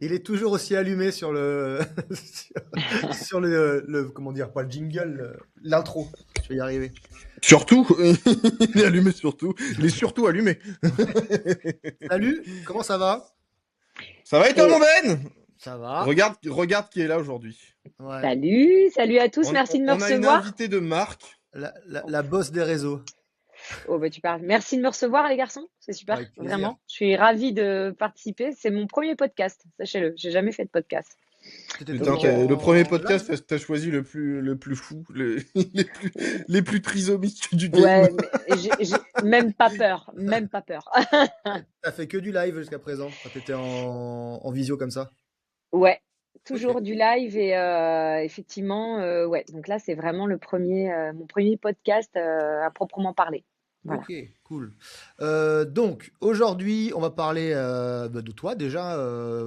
Il est toujours aussi allumé sur le sur comment dire, pas le jingle, l'intro. Je vais y arriver. Surtout, il est allumé surtout. Il est surtout allumé. Salut, comment ça va? Ça va et toi, mon Ben? Ça va. Regarde qui est là aujourd'hui. Ouais. Salut à tous, merci de me On a une recevoir. invitée de marque. La boss des réseaux. Oh bah tu parles. Merci de me recevoir les garçons, c'est super, Avec plaisir. vraiment. Je suis ravie de participer. C'est mon premier podcast, sachez-le. J'ai jamais fait de podcast. Putain, le premier podcast, t'as choisi le plus fou, les plus trisomiques du game. Ouais, mais j'ai même pas peur, même pas peur. T'as fait que du live jusqu'à présent, quand t'étais en visio comme ça? Ouais, toujours du live et effectivement, ouais. Donc là, c'est vraiment mon premier podcast à proprement parler. Voilà. Ok, cool. Donc, aujourd'hui, on va parler de toi déjà.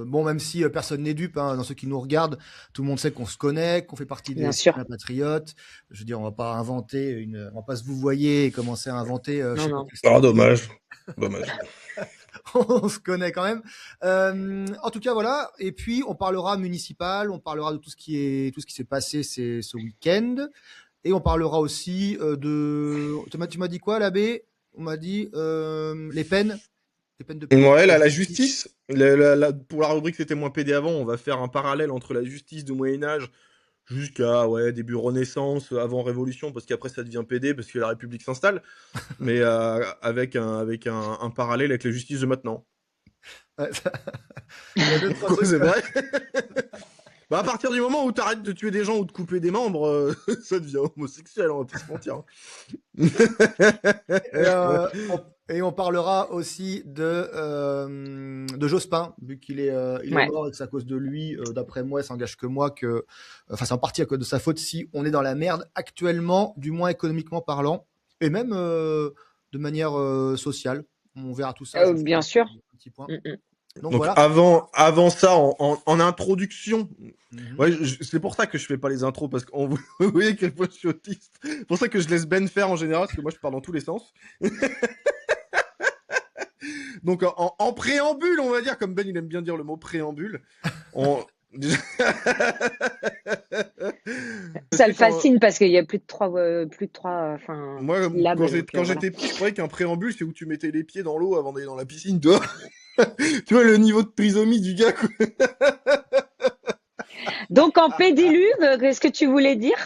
Bon, même si personne n'est dupe, hein, dans ceux qui nous regardent, tout le monde sait qu'on se connaît, qu'on fait partie des Bien sûr. Citoyens Patriotes. Je veux dire, on va pas on va pas se vouvoyer et commencer à inventer. Je sais Non. pas quel Ah, dommage. on se connaît quand même. En tout cas, voilà. Et puis, on parlera municipal, on parlera de tout ce qui s'est passé ce week-end. Et on parlera aussi de. Tu m'as dit quoi, l'abbé? On m'a dit les peines. Les peines de Ouais, la justice. Pour la rubrique C'était moins pédé avant, on va faire un parallèle entre la justice du Moyen-Âge jusqu'à début Renaissance, avant Révolution, parce qu'après ça devient pédé, parce que la République s'installe. Mais avec un parallèle avec la justice de maintenant. Ouais, il y a deux, trois trucs, C'est vrai. Bah, à partir du moment où t'arrêtes de tuer des gens ou de couper des membres, ça devient homosexuel, on va pas se mentir. Et on parlera aussi de Jospin, vu qu'il est, il est mort et que c'est à cause de lui, d'après moi, ça engage que moi, c'est en partie à cause de sa faute si on est dans la merde actuellement, du moins économiquement parlant, et même de manière sociale. On verra tout ça. Bien sûr. Un petit point. Donc voilà. avant ça, en introduction, ouais, c'est pour ça que je fais pas les intros, parce que vous voyez quel point je suis autiste. C'est pour ça que je laisse Ben faire en général, parce que moi je parle dans tous les sens. Donc en préambule, on va dire, comme Ben il aime bien dire le mot préambule, ça le fascine parce qu'il y a plus de trois. Moi, quand j'étais petit, je croyais qu'un préambule, c'est où tu mettais les pieds dans l'eau avant d'aller dans la piscine, toi. Tu vois le niveau de trisomie du gars, quoi. Donc en pédiluve, qu'est-ce que tu voulais dire?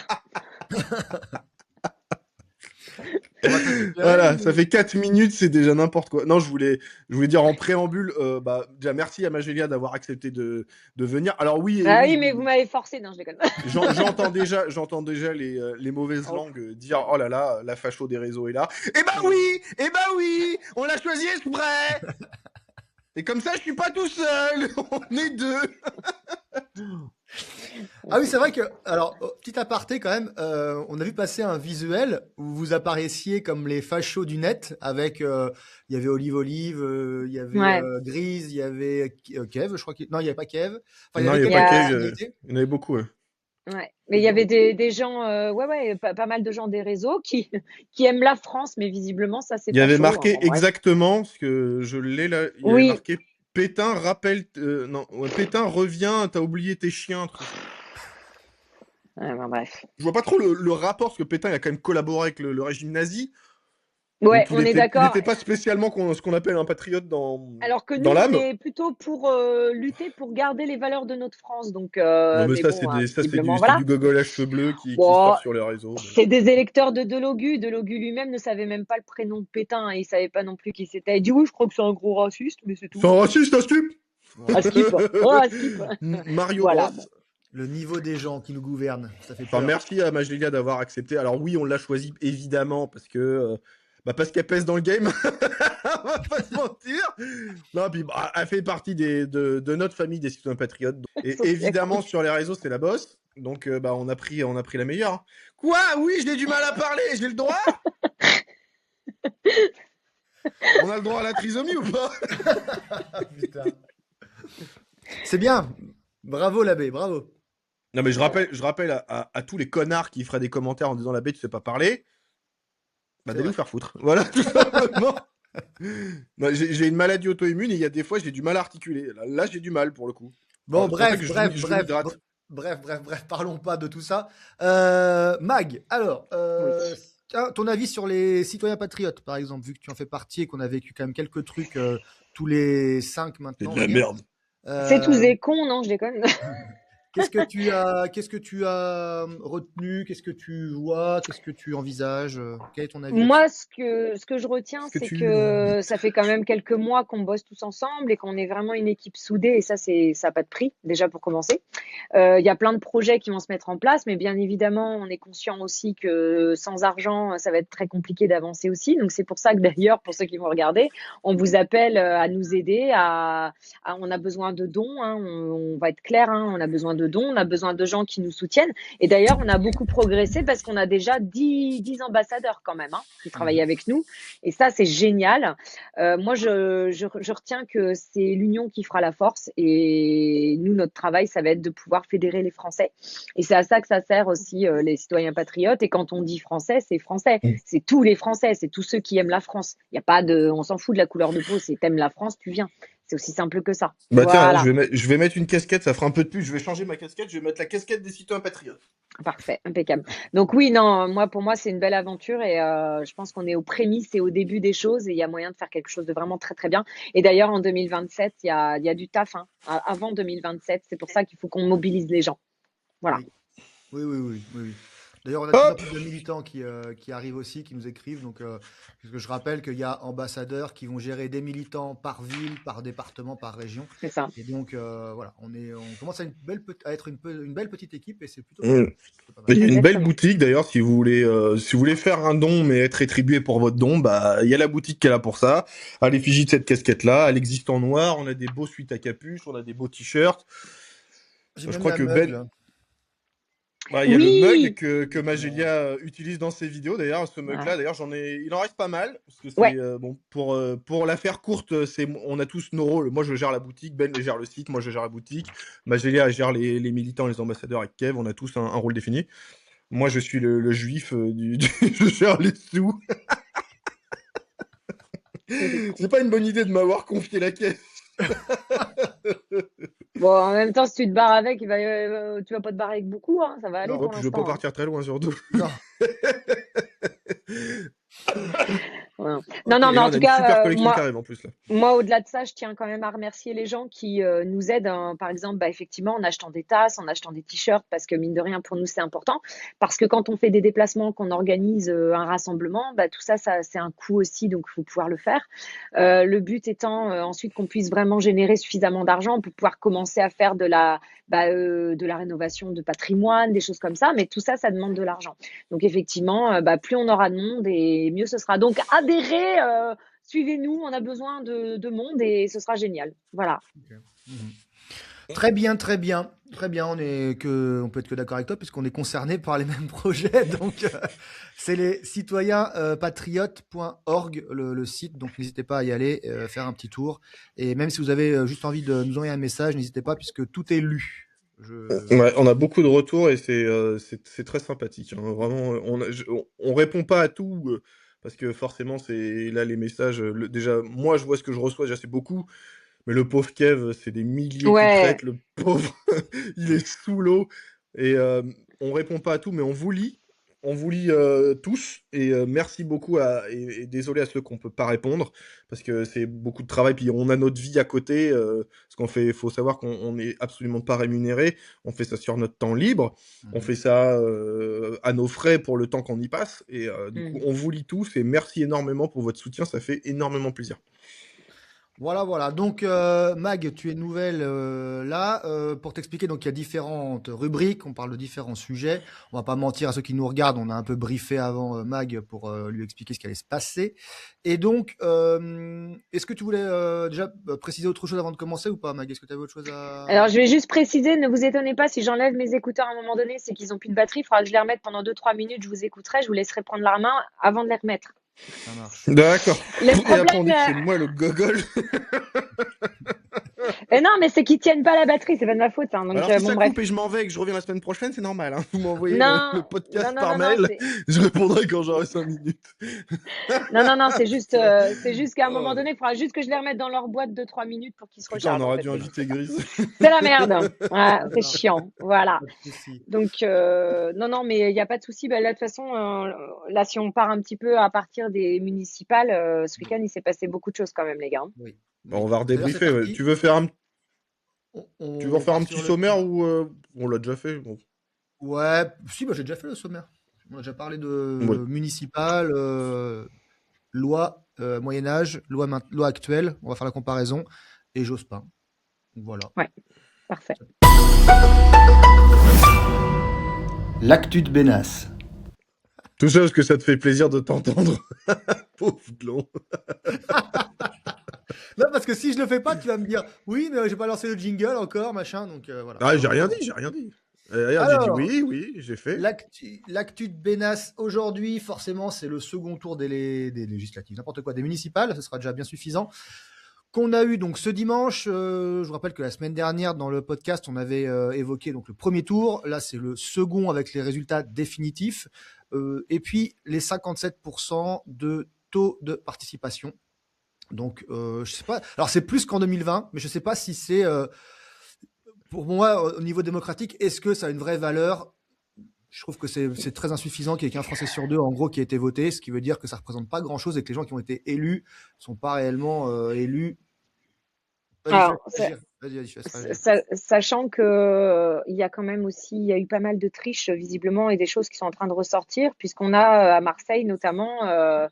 Voilà, ça fait 4 minutes, c'est déjà n'importe quoi. Non, je voulais dire en préambule, déjà merci à Magélia d'avoir accepté de venir. Alors oui. Oui, mais vous m'avez forcé, non, je déconne. J'entends déjà les mauvaises langues dire oh là là, la facho des réseaux est là. Eh bah oui, on l'a choisi exprès. Et comme ça, je suis pas tout seul, on est deux. Ah oui, c'est vrai que, alors, petit aparté quand même, on a vu passer un visuel où vous apparaissiez comme les fachos du net avec, il y avait Olive, il y avait Grise, il y avait Kev, je crois qu'il... Non, il n'y avait pas Kev. Enfin, non, il n'y avait pas Kev, il y en avait beaucoup, ouais. Ouais, mais il y avait des gens, pas mal de gens des réseaux qui aiment la France, mais visiblement, ça c'est pas Il y avait chaud, marqué exactement, ce que je l'ai là, il y avait marqué Pétain rappelle, Pétain revient, t'as oublié tes chiens. Ouais, bref. Je vois pas trop le rapport, parce que Pétain il a quand même collaboré avec le régime nazi. Ouais, on est d'accord. Il n'était pas spécialement ce qu'on appelle un patriote dans l'âme. Alors que nous, on est plutôt pour lutter pour garder les valeurs de notre France. Donc, non, mais c'est du gogol à cheveux bleus qui sort sur les réseaux. C'est des électeurs de Delogu. Delogu lui-même ne savait même pas le prénom de Pétain et il savait pas non plus qui c'était. Il dit oui, je crois que c'est un gros raciste, mais c'est tout. C'est un raciste, un stup. Mario Bros. Le niveau des gens qui nous gouvernent, ça fait peur. Enfin, merci à Magélia d'avoir accepté. Alors oui, on l'a choisi évidemment parce que parce qu'elle pèse dans le game. On va pas se mentir. Non, puis elle fait partie de notre famille des citoyens patriotes. Et évidemment sur les réseaux c'est la boss. Donc on a pris la meilleure. Quoi? Oui, j'ai du mal à parler. J'ai le droit? On a le droit à la trisomie ou pas? Putain. C'est bien. Bravo l'abbé, bravo. Non mais je rappelle à tous les connards qui feraient des commentaires en disant l'abbé tu sais pas parler. D'aller vous faire foutre. Voilà, tout simplement. J'ai une maladie auto-immune et il y a des fois j'ai du mal à articuler. Là j'ai du mal pour le coup. Bon, C'est pour ça que bref, parlons pas de tout ça. Mag, alors, ton avis sur les citoyens patriotes, par exemple, vu que tu en fais partie et qu'on a vécu quand même quelques trucs tous les 5 C'est maintenant. de la merde. C'est tous des cons, non, je déconne. Qu'est-ce que tu as retenu? Qu'est-ce que tu vois? Qu'est-ce que tu envisages? Quel est ton avis Moi, là-dessus? ce que je retiens, Est-ce que c'est tu... que ça fait quand même quelques mois qu'on bosse tous ensemble et qu'on est vraiment une équipe soudée. Et ça, ça n'a pas de prix, déjà pour commencer. Il y a plein de projets qui vont se mettre en place, mais bien évidemment, on est conscient aussi que sans argent, ça va être très compliqué d'avancer aussi. Donc, c'est pour ça que d'ailleurs, pour ceux qui vont regarder, on vous appelle à nous aider. On a besoin de dons, hein, on va être clair, hein, on a besoin de dons, on a besoin de gens qui nous soutiennent. Et d'ailleurs, on a beaucoup progressé parce qu'on a déjà 10 ambassadeurs quand même, hein, qui travaillent avec nous. Et ça, c'est génial. Moi, je retiens que c'est l'union qui fera la force. Et nous, notre travail, ça va être de pouvoir fédérer les Français. Et c'est à ça que ça sert aussi les citoyens patriotes. Et quand on dit français, c'est français. C'est tous les Français, c'est tous ceux qui aiment la France. Il y a pas de, on s'en fout de la couleur de peau. C'est t'aimes la France, tu viens. C'est aussi simple que ça. Bah tiens, Voilà. je vais mettre une casquette, ça fera un peu de pub, je vais changer ma casquette, je vais mettre la casquette des citoyens patriotes. Parfait, impeccable. Donc oui, non, pour moi, c'est une belle aventure et je pense qu'on est aux prémices et au début des choses et il y a moyen de faire quelque chose de vraiment très très bien. Et d'ailleurs, en 2027, il y a du taf, hein, avant 2027. C'est pour ça qu'il faut qu'on mobilise les gens. Voilà. Oui. D'ailleurs, on a de plus en plus de militants qui arrivent aussi, qui nous écrivent. Donc, parce que je rappelle qu'il y a ambassadeurs qui vont gérer des militants par ville, par département, par région. C'est ça. Et donc, voilà, on commence à être une belle petite équipe et c'est plutôt, plutôt pas mal. Il y a une belle boutique d'ailleurs, si vous voulez faire un don mais être rétribué pour votre don, bah il y a la boutique qui est là pour ça. À l'effigie de cette casquette là, elle existe en noir. On a des beaux suites à capuche, on a des beaux t-shirts. Je crois que Ben. Bah, il y a le mug que Magélia utilise dans ses vidéos d'ailleurs, ce mug là d'ailleurs il en reste pas mal parce que c'est bon pour la faire courte, on a tous nos rôles. Moi je gère la boutique, Ben gère le site, moi je gère la boutique, Magélia gère les militants, les ambassadeurs avec Kev, on a tous un rôle défini. Moi je suis le juif je gère les sous. C'est pas une bonne idée de m'avoir confié la caisse. Bon, en même temps, si tu te barres avec, tu vas pas te barrer avec beaucoup, hein, ça va aller pour l'instant. Je veux pas partir très loin surtout. Non. Non, mais en tout cas, en plus, là. Moi, au-delà de ça, je tiens quand même à remercier les gens qui nous aident, hein, par exemple, effectivement, en achetant des tasses, en achetant des t-shirts, parce que mine de rien, pour nous, c'est important. Parce que quand on fait des déplacements, qu'on organise un rassemblement, tout ça, c'est un coût aussi, donc il faut pouvoir le faire. Le but étant ensuite qu'on puisse vraiment générer suffisamment d'argent pour pouvoir commencer à faire de la rénovation de patrimoine, des choses comme ça. Mais tout ça, ça demande de l'argent. Donc effectivement, plus on aura de monde et mieux ce sera. Donc adhérez, suivez-nous, on a besoin de monde et ce sera génial. Voilà. Okay. Très bien. On peut être que d'accord avec toi puisqu'on est concerné par les mêmes projets. Donc, c'est les citoyenspatriotes.org, le site. Donc, n'hésitez pas à y aller, faire un petit tour. Et même si vous avez juste envie de nous envoyer un message, n'hésitez pas puisque tout est lu. Ouais, on a beaucoup de retours et c'est très sympathique. Hein. Vraiment, on répond pas à tout parce que forcément, c'est là les messages. Déjà, moi, je vois ce que je reçois, déjà c'est beaucoup. Mais le pauvre Kev, c'est des milliers qui traitent, le pauvre, il est sous l'eau. Et on répond pas à tout, mais on vous lit tous. Et merci beaucoup et désolé à ceux qu'on peut pas répondre, parce que c'est beaucoup de travail. Puis on a notre vie à côté, parce faut savoir qu'on n'est absolument pas rémunéré. On fait ça sur notre temps libre. On fait ça à nos frais pour le temps qu'on y passe. Et du coup, on vous lit tous. Et merci énormément pour votre soutien. Ça fait énormément plaisir. Voilà. Donc, Mag, tu es nouvelle là. Pour t'expliquer, donc il y a différentes rubriques, on parle de différents sujets. On va pas mentir à ceux qui nous regardent, on a un peu briefé avant Mag pour lui expliquer ce qui allait se passer. Et donc, est-ce que tu voulais déjà préciser autre chose avant de commencer ou pas, Mag? Est-ce que tu avais autre chose à... Alors, je vais juste préciser, ne vous étonnez pas si j'enlève mes écouteurs à un moment donné, c'est qu'ils ont plus de batterie. Il faudra que je les remette pendant 2-3 minutes, je vous écouterai, je vous laisserai prendre la main avant de les remettre. Ça marche. D'accord. Le problème, on dit que c'est moi le gogol. non, mais c'est qu'ils tiennent pas la batterie, c'est pas de ma faute. Hein. Donc, Alors, si bon, ça bref. coupe et je m'en vais et que je reviens la semaine prochaine, c'est normal. Hein. Vous m'envoyez le Non, podcast non, par non, mail. c'est... Je répondrai quand j'aurai 5 minutes. Non, c'est juste qu'à un moment Oh, donné, il faudra juste que je les remette dans leur boîte 2-3 minutes pour qu'ils se putain, on rechargent, en aurait fait. dû inviter Grise. C'est la merde. Ouais, c'est D'accord, chiant. Voilà. pas de souci. Donc, non, mais il n'y a pas de souci. Bah, là, de toute façon, là, si on part un petit peu à partir des municipales, ce week-end, il s'est passé beaucoup de choses quand même, les gars. Oui, Bon, on oui. va D'ailleurs, c'est redébriefer. Ouais. parti. Tu veux en On faire un part petit sur le. sommaire ou on l'a déjà fait bon. Ouais, si, bah, j'ai déjà fait le sommaire. On a déjà parlé Ouais. de municipal, loi Moyen Âge, loi actuelle. On va faire la comparaison et Jospin. Voilà. Ouais, parfait. L'actu de Bénas. Tout ça parce que ça te fait plaisir de t'entendre. Pauvre Glon. Non, parce que si je le fais pas, tu vas me dire oui, mais j'ai pas lancé le jingle encore, machin. Donc voilà. Ah, j'ai rien dit. Regarde, j'ai dit Alors, oui, j'ai fait. l'actu de Bénas aujourd'hui, forcément, c'est le second tour des législatives, n'importe quoi, des municipales, ce sera déjà bien suffisant. Qu'on a eu donc ce dimanche. Je vous rappelle que la semaine dernière, dans le podcast, on avait évoqué donc le premier tour. Là, c'est le second avec les résultats définitifs. Et puis, les 57% de taux de participation. Donc, je sais pas. Alors, c'est plus qu'en 2020, mais je sais pas si c'est, pour moi, au niveau démocratique, est-ce que ça a une vraie valeur? Je trouve que c'est très insuffisant qu'il y ait qu'un Français sur deux, en gros, qui a été voté, ce qui veut dire que ça représente pas grand-chose et que les gens qui ont été élus sont pas réellement élus. Vas-y, Alors, je laisse réagir. sachant que il y a quand même aussi, il y a eu pas mal de triches visiblement et des choses qui sont en train de ressortir, puisqu'on a à Marseille notamment,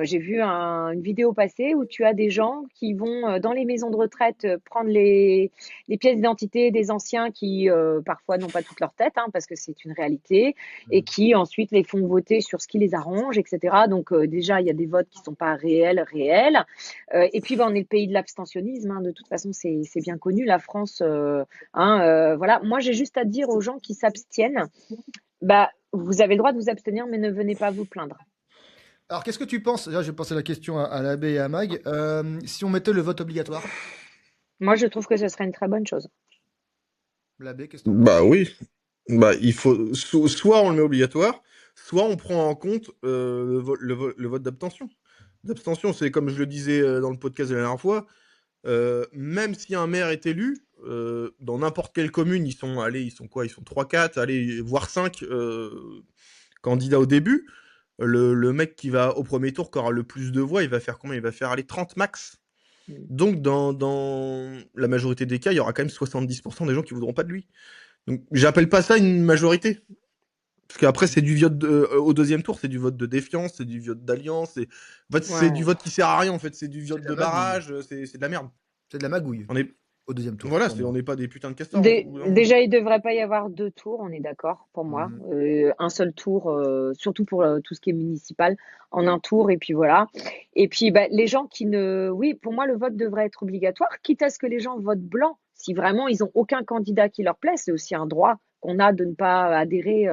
j'ai vu une vidéo passer où tu as des gens qui vont dans les maisons de retraite prendre les pièces d'identité des anciens qui parfois n'ont pas toute leur tête, hein, parce que c'est une réalité, et qui ensuite les font voter sur ce qui les arrange, etc. Donc déjà, il y a des votes qui sont pas réels. Et puis, on est le pays de l'abstentionnisme. Hein. De toute façon, c'est bien connu, la France. Voilà. Moi, j'ai juste à dire aux gens qui s'abstiennent, bah, vous avez le droit de vous abstenir, mais ne venez pas vous plaindre. Alors, qu'est-ce que tu penses? Là, j'ai posé la question à l'abbé et à Mag. Si on mettait le vote obligatoire, Moi, je trouve que ce serait une très bonne chose. l'abbé, qu'est-ce que t'en penses? Bah oui. Bah, il faut soit on le met obligatoire, soit on prend en compte le vote d'abstention. D'abstention, c'est comme je le disais dans le podcast de la dernière fois, même si un maire est élu, dans n'importe quelle commune, ils sont quoi? Ils sont 3-4, allez, voire 5 candidats au début. Le mec qui va au premier tour, qui aura le plus de voix, il va faire combien? Il va faire aller 30 max. Donc, dans la majorité des cas, il y aura quand même 70% des gens qui voudront pas de lui. Donc, j'appelle pas ça une majorité. Parce qu'après, c'est du vote au deuxième tour, c'est du vote de défiance, c'est du vote d'alliance, en fait, c'est du vote qui sert à rien, en fait, c'est du vote de barrage, c'est de la merde. C'est de la magouille On est... au deuxième tour. Voilà, on n'est pas des putains de castors. Déjà, il ne devrait pas y avoir 2 tours, on est d'accord, pour moi. Un seul tour, surtout pour tout ce qui est municipal, en un tour, et puis voilà. Et puis, les gens qui ne... Oui, pour moi, le vote devrait être obligatoire, quitte à ce que les gens votent blanc. Si vraiment ils n'ont aucun candidat qui leur plaît, c'est aussi un droit qu'on a de ne pas adhérer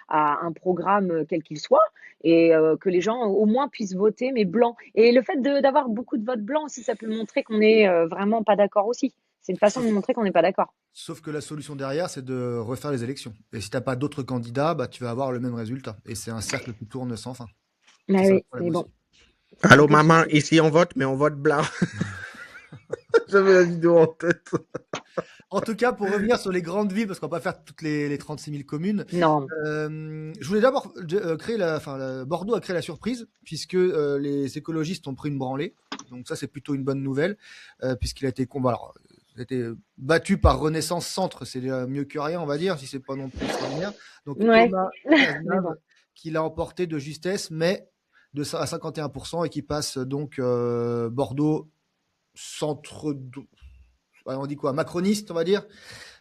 à un programme quel qu'il soit, et que les gens au moins puissent voter, mais blanc. Et le fait d'avoir beaucoup de votes blancs aussi, ça peut montrer qu'on n'est vraiment pas d'accord aussi. C'est une façon de montrer qu'on n'est pas d'accord. Sauf que la solution derrière, c'est de refaire les élections. Et si tu n'as pas d'autres candidats, tu vas avoir le même résultat. Et c'est un cercle qui tourne sans fin. Oui, mais bon. Allô maman, ici on vote, mais on vote blanc. J'avais la vidéo en tête. En tout cas, pour revenir sur les grandes villes, parce qu'on va pas faire toutes les 36 000 communes. Non. Je voulais d'abord créer Bordeaux a créé la surprise, puisque les écologistes ont pris une branlée. Donc ça, c'est plutôt une bonne nouvelle, puisqu'il a été battu par Renaissance Centre. C'est mieux que rien, on va dire, si c'est pas non plus extraordinaire. Donc Thomas Cazenave, qui l'a emporté de justesse, mais à 51%, et qui passe donc Bordeaux centre, on dit quoi, macroniste, on va dire.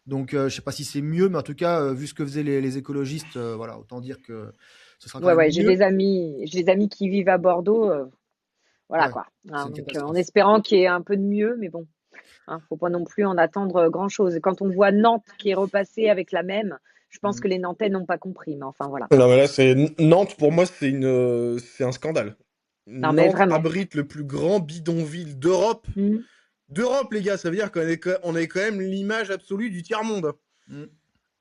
Donc je sais pas si c'est mieux, mais en tout cas vu ce que faisaient les écologistes, voilà, autant dire que ce sera quand même mieux. J'ai des amis qui vivent à Bordeaux, voilà quoi. Donc, en espérant qu'il y ait un peu de mieux, mais bon, faut pas non plus en attendre grand chose. Et quand on voit Nantes qui est repassée avec la même, je pense que les Nantais n'ont pas compris, mais enfin voilà. Non mais là c'est Nantes, pour moi c'est un scandale. Non, Nantes mais vraiment abrite le plus grand bidonville d'Europe. d'Europe, les gars. Ça veut dire qu'on est quand même l'image absolue du tiers-monde. Mm.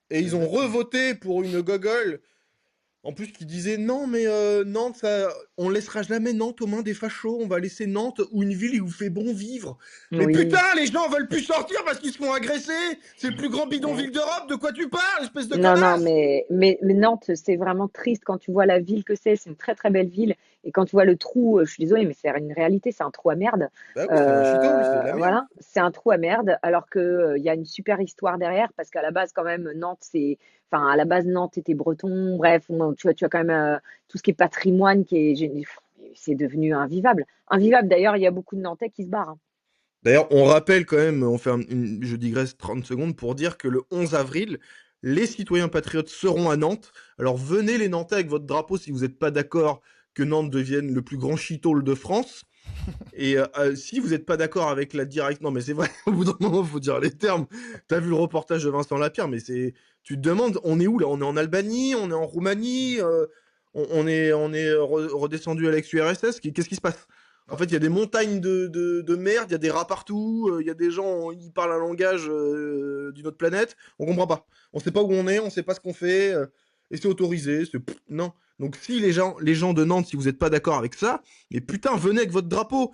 Et ils ont revoté pour une gogole. En plus, qui disait non, mais Nantes, on laissera jamais Nantes aux mains des fachos. On va laisser Nantes ou une ville où il fait bon vivre. Mais putain, les gens veulent plus sortir parce qu'ils se font agresser. C'est le plus grand bidonville d'Europe. De quoi tu parles, espèce de connasse? Non, mais Nantes, c'est vraiment triste quand tu vois la ville que c'est. C'est une très très belle ville. Et quand tu vois le trou, je suis désolée, mais c'est une réalité, c'est un trou à merde. Bah oui, c'est un shithole, c'est de la merde. Voilà, c'est un trou à merde, alors que il y a une super histoire derrière, parce qu'à la base, quand même, Nantes, à la base, Nantes était breton. Bref, tu as quand même tout ce qui est patrimoine c'est devenu invivable. Invivable, d'ailleurs, il y a beaucoup de Nantais qui se barrent. D'ailleurs, on rappelle quand même, je digresse 30 secondes pour dire que le 11 avril, les citoyens patriotes seront à Nantes. Alors venez les Nantais avec votre drapeau si vous n'êtes pas d'accord que Nantes devienne le plus grand shithole de France. Et si vous n'êtes pas d'accord avec la direction... Non mais c'est vrai, au bout d'un moment, il faut dire les termes. T'as vu le reportage de Vincent Lapierre, mais tu te demandes, on est où là? On est en Albanie? On est en Roumanie? On est redescendu à l'ex-URSS? Qu'est-ce qui se passe? En fait, il y a des montagnes de merde, il y a des rats partout, il y a des gens, ils parlent un langage d'une autre planète, on comprend pas. On sait pas où on est, on sait pas ce qu'on fait, et c'est autorisé, non. Donc si les gens de Nantes, si vous n'êtes pas d'accord avec ça, mais putain, venez avec votre drapeau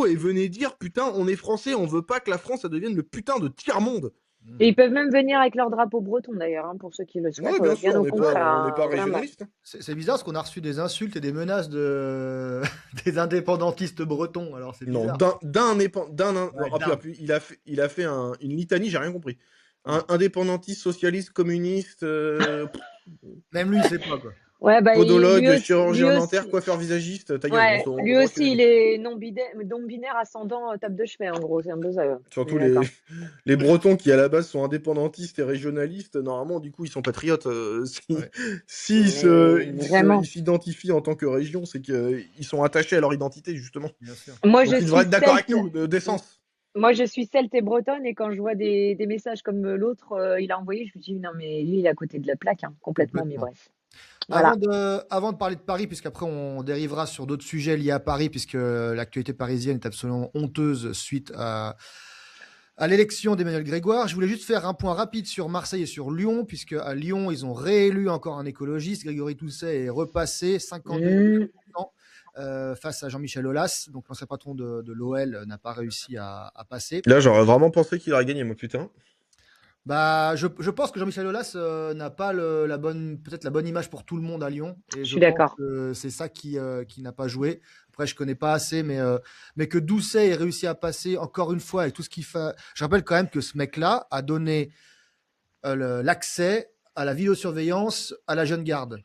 et venez dire, putain, on est français, on veut pas que la France, ça devienne le putain de tiers-monde. Et ils peuvent même venir avec leur drapeau breton d'ailleurs, pour ceux qui le souhaitent. Ouais, bien sûr, on au contraire. n'est pas régionaliste. C'est bizarre parce qu'on a reçu des insultes et des menaces des indépendantistes bretons. Alors c'est bizarre. Non, il a fait une litanie, j'ai rien compris. Indépendantiste, socialiste, communiste. Même lui, il sait pas quoi. Ouais, podologue, chirurgien dentaire, coiffeur visagiste, ta gueule. Ouais, lui aussi, il est non-binaire ascendant table de chevet, en gros. C'est un peu ça. Surtout les Bretons qui, à la base, sont indépendantistes et régionalistes, normalement, du coup, ils sont patriotes. S'ils s'identifient en tant que région, c'est qu'ils sont attachés à leur identité, justement. Bien sûr. Moi, donc, ils devraient être d'accord avec nous, d'essence. Moi, je suis celte et bretonne, et quand je vois des messages comme l'autre, il a envoyé, je me dis, non, mais lui, il est à côté de la plaque, complètement. Mais bref. Voilà. Avant de parler de Paris, puisqu'après on dérivera sur d'autres sujets liés à Paris, puisque l'actualité parisienne est absolument honteuse suite à l'élection d'Emmanuel Grégoire, je voulais juste faire un point rapide sur Marseille et sur Lyon, puisque à Lyon, ils ont réélu encore un écologiste. Grégory Tousset est repassé 52% face à Jean-Michel Aulas, donc l'ancien patron de l'OL n'a pas réussi à passer. Là, j'aurais vraiment pensé qu'il aurait gagné, moi, putain. Bah, je pense que Jean-Michel Aulas n'a pas peut-être la bonne image pour tout le monde à Lyon. Et je suis d'accord. C'est ça qui n'a pas joué. Après, je connais pas assez, mais que Doucet ait réussi à passer encore une fois avec tout ce qu'il fait. Je rappelle quand même que ce mec-là a donné l'accès à la vidéosurveillance à la jeune garde.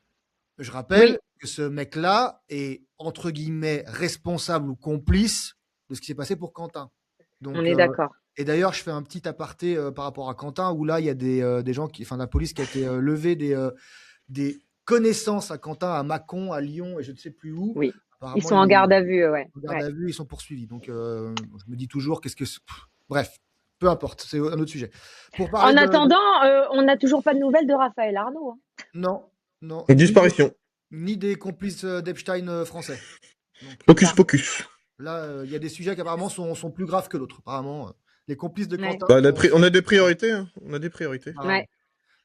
Je rappelle que ce mec-là est entre guillemets responsable ou complice de ce qui s'est passé pour Quentin. Donc, on est d'accord. Et d'ailleurs, je fais un petit aparté par rapport à Quentin, où là, il y a des gens la police qui a été levé des connaissances à Quentin, à Mâcon, à Lyon et je ne sais plus où. Oui. Ils sont en garde à vue, ouais. En garde à vue, ils sont poursuivis. Donc, je me dis toujours, bref, peu importe, c'est un autre sujet. En attendant, on n'a toujours pas de nouvelles de Raphaël Arnaud. Non. Une disparition. Ni des complices d'Epstein français. Focus. Là, il y a des sujets qui apparemment sont plus graves que d'autres. Apparemment, les complices de Quentin. On a des priorités. On a des priorités. Ouais.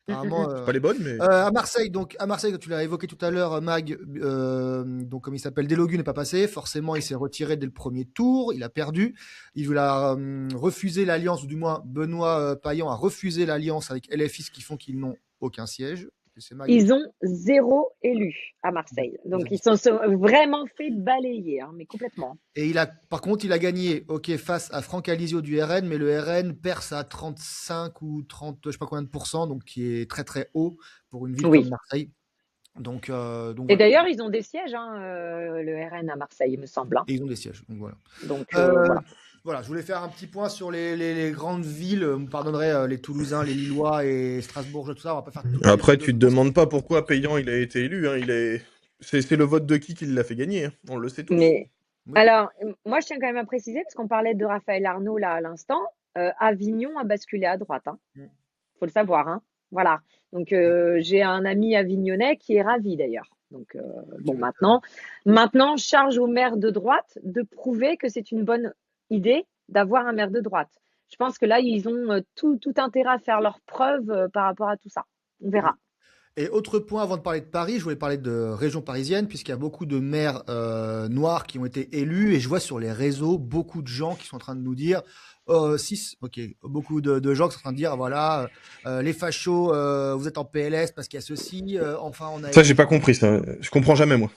Apparemment, pas les bonnes, mais. À Marseille, tu l'as évoqué tout à l'heure, Mag, donc comme il s'appelle, Delogu n'est pas passé. Forcément, il s'est retiré dès le premier tour. Il a perdu. Il voulait refuser l'alliance, ou du moins Benoît Payan a refusé l'alliance avec LFI, ce qui font qu'ils n'ont aucun siège. Ils ont 0 élu à Marseille. Donc, ils sont vraiment fait balayer, mais complètement. Et par contre, il a gagné face à Franck Alizio du RN, mais le RN perce à 35 ou 30, je sais pas combien de pourcents, donc qui est très très haut pour une ville comme Marseille. Donc, et d'ailleurs, ils ont des sièges, le RN à Marseille, il me semble. Et ils ont des sièges, donc voilà. Donc, voilà. Voilà, je voulais faire un petit point sur les grandes villes. Vous me pardonnerez, les Toulousains, les Lillois et Strasbourg, tout ça. On va pas faire tout. Après, tu te demandes pas pourquoi Payan il a été élu. C'est le vote de qui l'a fait gagner. On le sait tous. Mais alors, moi, je tiens quand même à préciser, parce qu'on parlait de Raphaël Arnaud là à l'instant, Avignon a basculé à droite. Faut le savoir. Voilà. Donc, j'ai un ami avignonnais qui est ravi d'ailleurs. Donc, maintenant, charge au maire de droite de prouver que c'est une bonne idée d'avoir un maire de droite. Je pense que là, ils ont tout intérêt à faire leurs preuves par rapport à tout ça. On verra. Et autre point, avant de parler de Paris, je voulais parler de région parisienne, puisqu'il y a beaucoup de maires noirs qui ont été élus, et je vois sur les réseaux beaucoup de gens qui sont en train de nous dire, 6, ok, beaucoup de gens qui sont en train de dire, voilà, les fachos, vous êtes en PLS parce qu'il y a ceci, enfin on a... Ça, j'ai pas compris, ça. Je comprends jamais, moi.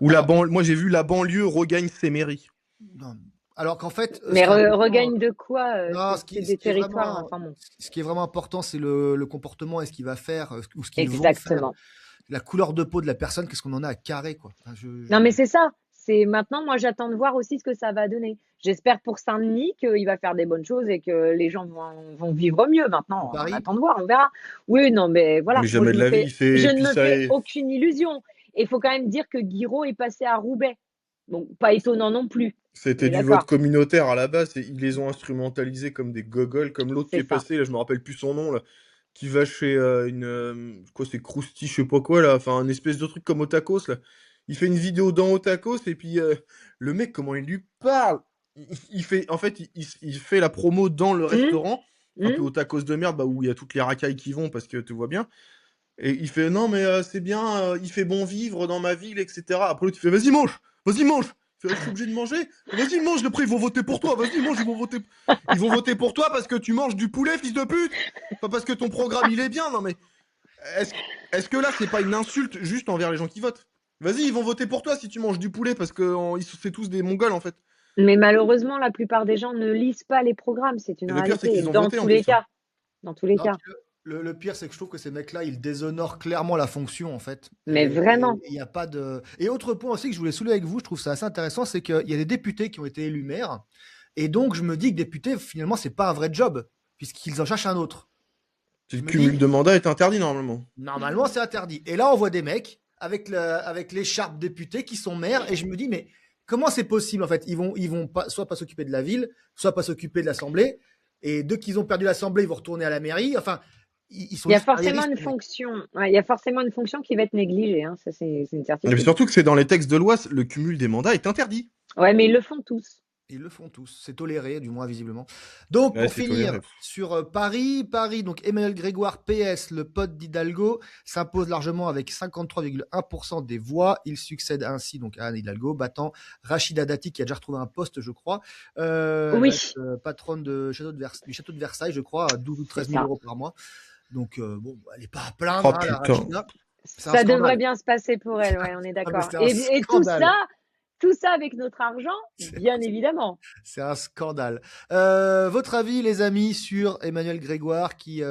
Ou alors, moi, j'ai vu la banlieue regagne ses mairies. non, alors qu'en fait... Mais regagne de quoi Non, c'est des territoires, enfin bon. ce qui est vraiment important, c'est le comportement et ce qu'il va faire, ou ce qu'ils vont faire. Exactement. La couleur de peau de la personne, qu'est-ce qu'on en a à carrer, quoi. Enfin, Non, mais c'est ça. C'est maintenant, moi, j'attends de voir aussi ce que ça va donner. J'espère pour Saint-Denis qu'il va faire des bonnes choses et que les gens vont vivre mieux. Maintenant, on Paris. attend de voir, on verra. Oui, non, mais voilà. Mais jamais de la vie, je ne me fais aucune illusion. Et il faut quand même dire que Guiraud est passé à Roubaix. Donc, pas étonnant non plus. C'était du vote communautaire à la base et ils les ont instrumentalisés comme des gogoles, comme l'autre qui est passé, là, je me rappelle plus son nom, là, qui va chez quoi, c'est Krusty, je sais pas quoi, là, enfin, un espèce de truc comme Otakos, là. Il fait une vidéo dans Otakos et puis le mec, comment il lui parle, il fait, en fait, il fait la promo dans le restaurant, un peu Otakos de merde, bah, où il y a toutes les racailles qui vont parce que tu vois bien. Et il fait non, mais c'est bien, il fait bon vivre dans ma ville, etc. Après, l'autre, il fait vas-y, mange, vas-y, mange. Je suis obligé de manger. Vas-y, mange, après ils vont voter pour toi. Vas-y, mange, ils vont voter pour toi parce que tu manges du poulet, fils de pute. Pas parce que ton programme il est bien. Non mais est-ce que là c'est pas une insulte juste envers les gens qui votent? Vas-y, ils vont voter pour toi si tu manges du poulet parce que c'est tous des Mongols en fait. Mais malheureusement, la plupart des gens ne lisent pas les programmes. C'est une réalité. Le pire, c'est qu'ils ont dans voté, tous les cas. Dans tous les cas. Le pire, c'est que je trouve que ces mecs-là, ils déshonorent clairement la fonction, en fait. Mais vraiment. Il n'y a pas de. Et autre point aussi que je voulais soulever avec vous, je trouve ça assez intéressant, c'est qu'il y a des députés qui ont été élus maires. Et donc, je me dis que député, finalement, c'est pas un vrai job, puisqu'ils en cherchent un autre. Le cumul de mandats est interdit, normalement. Normalement, c'est interdit. Et là, on voit des mecs avec l'écharpe député qui sont maires. Et je me dis, mais comment c'est possible, en fait? Ils vont pas, soit pas s'occuper de la ville, soit pas s'occuper de l'Assemblée. Et dès qu'ils ont perdu l'Assemblée, ils vont retourner à la mairie. Enfin. Il y a forcément une fonction. Ouais, il y a forcément une fonction qui va être négligée. Hein. Ça, c'est une certitude. Mais surtout que c'est dans les textes de loi, le cumul des mandats est interdit. Ouais, mais ils le font tous. Ils le font tous. C'est toléré, du moins visiblement. Donc, pour finir, sur Paris, donc Emmanuel Grégoire, PS, le pote d'Hidalgo, s'impose largement avec 53,1% des voix. Il succède ainsi donc à Anne Hidalgo, battant Rachida Dati, qui a déjà retrouvé un poste, je crois. Oui. Patronne du château de Versailles, je crois, à 12 ou 13 000 euros par mois. Donc, bon, elle n'est pas à plaindre, la Rachida. Ça devrait bien se passer pour elle, ouais, on est d'accord. Et tout ça avec notre argent, bien évidemment. C'est un scandale. Votre avis, les amis, sur Emmanuel Grégoire qui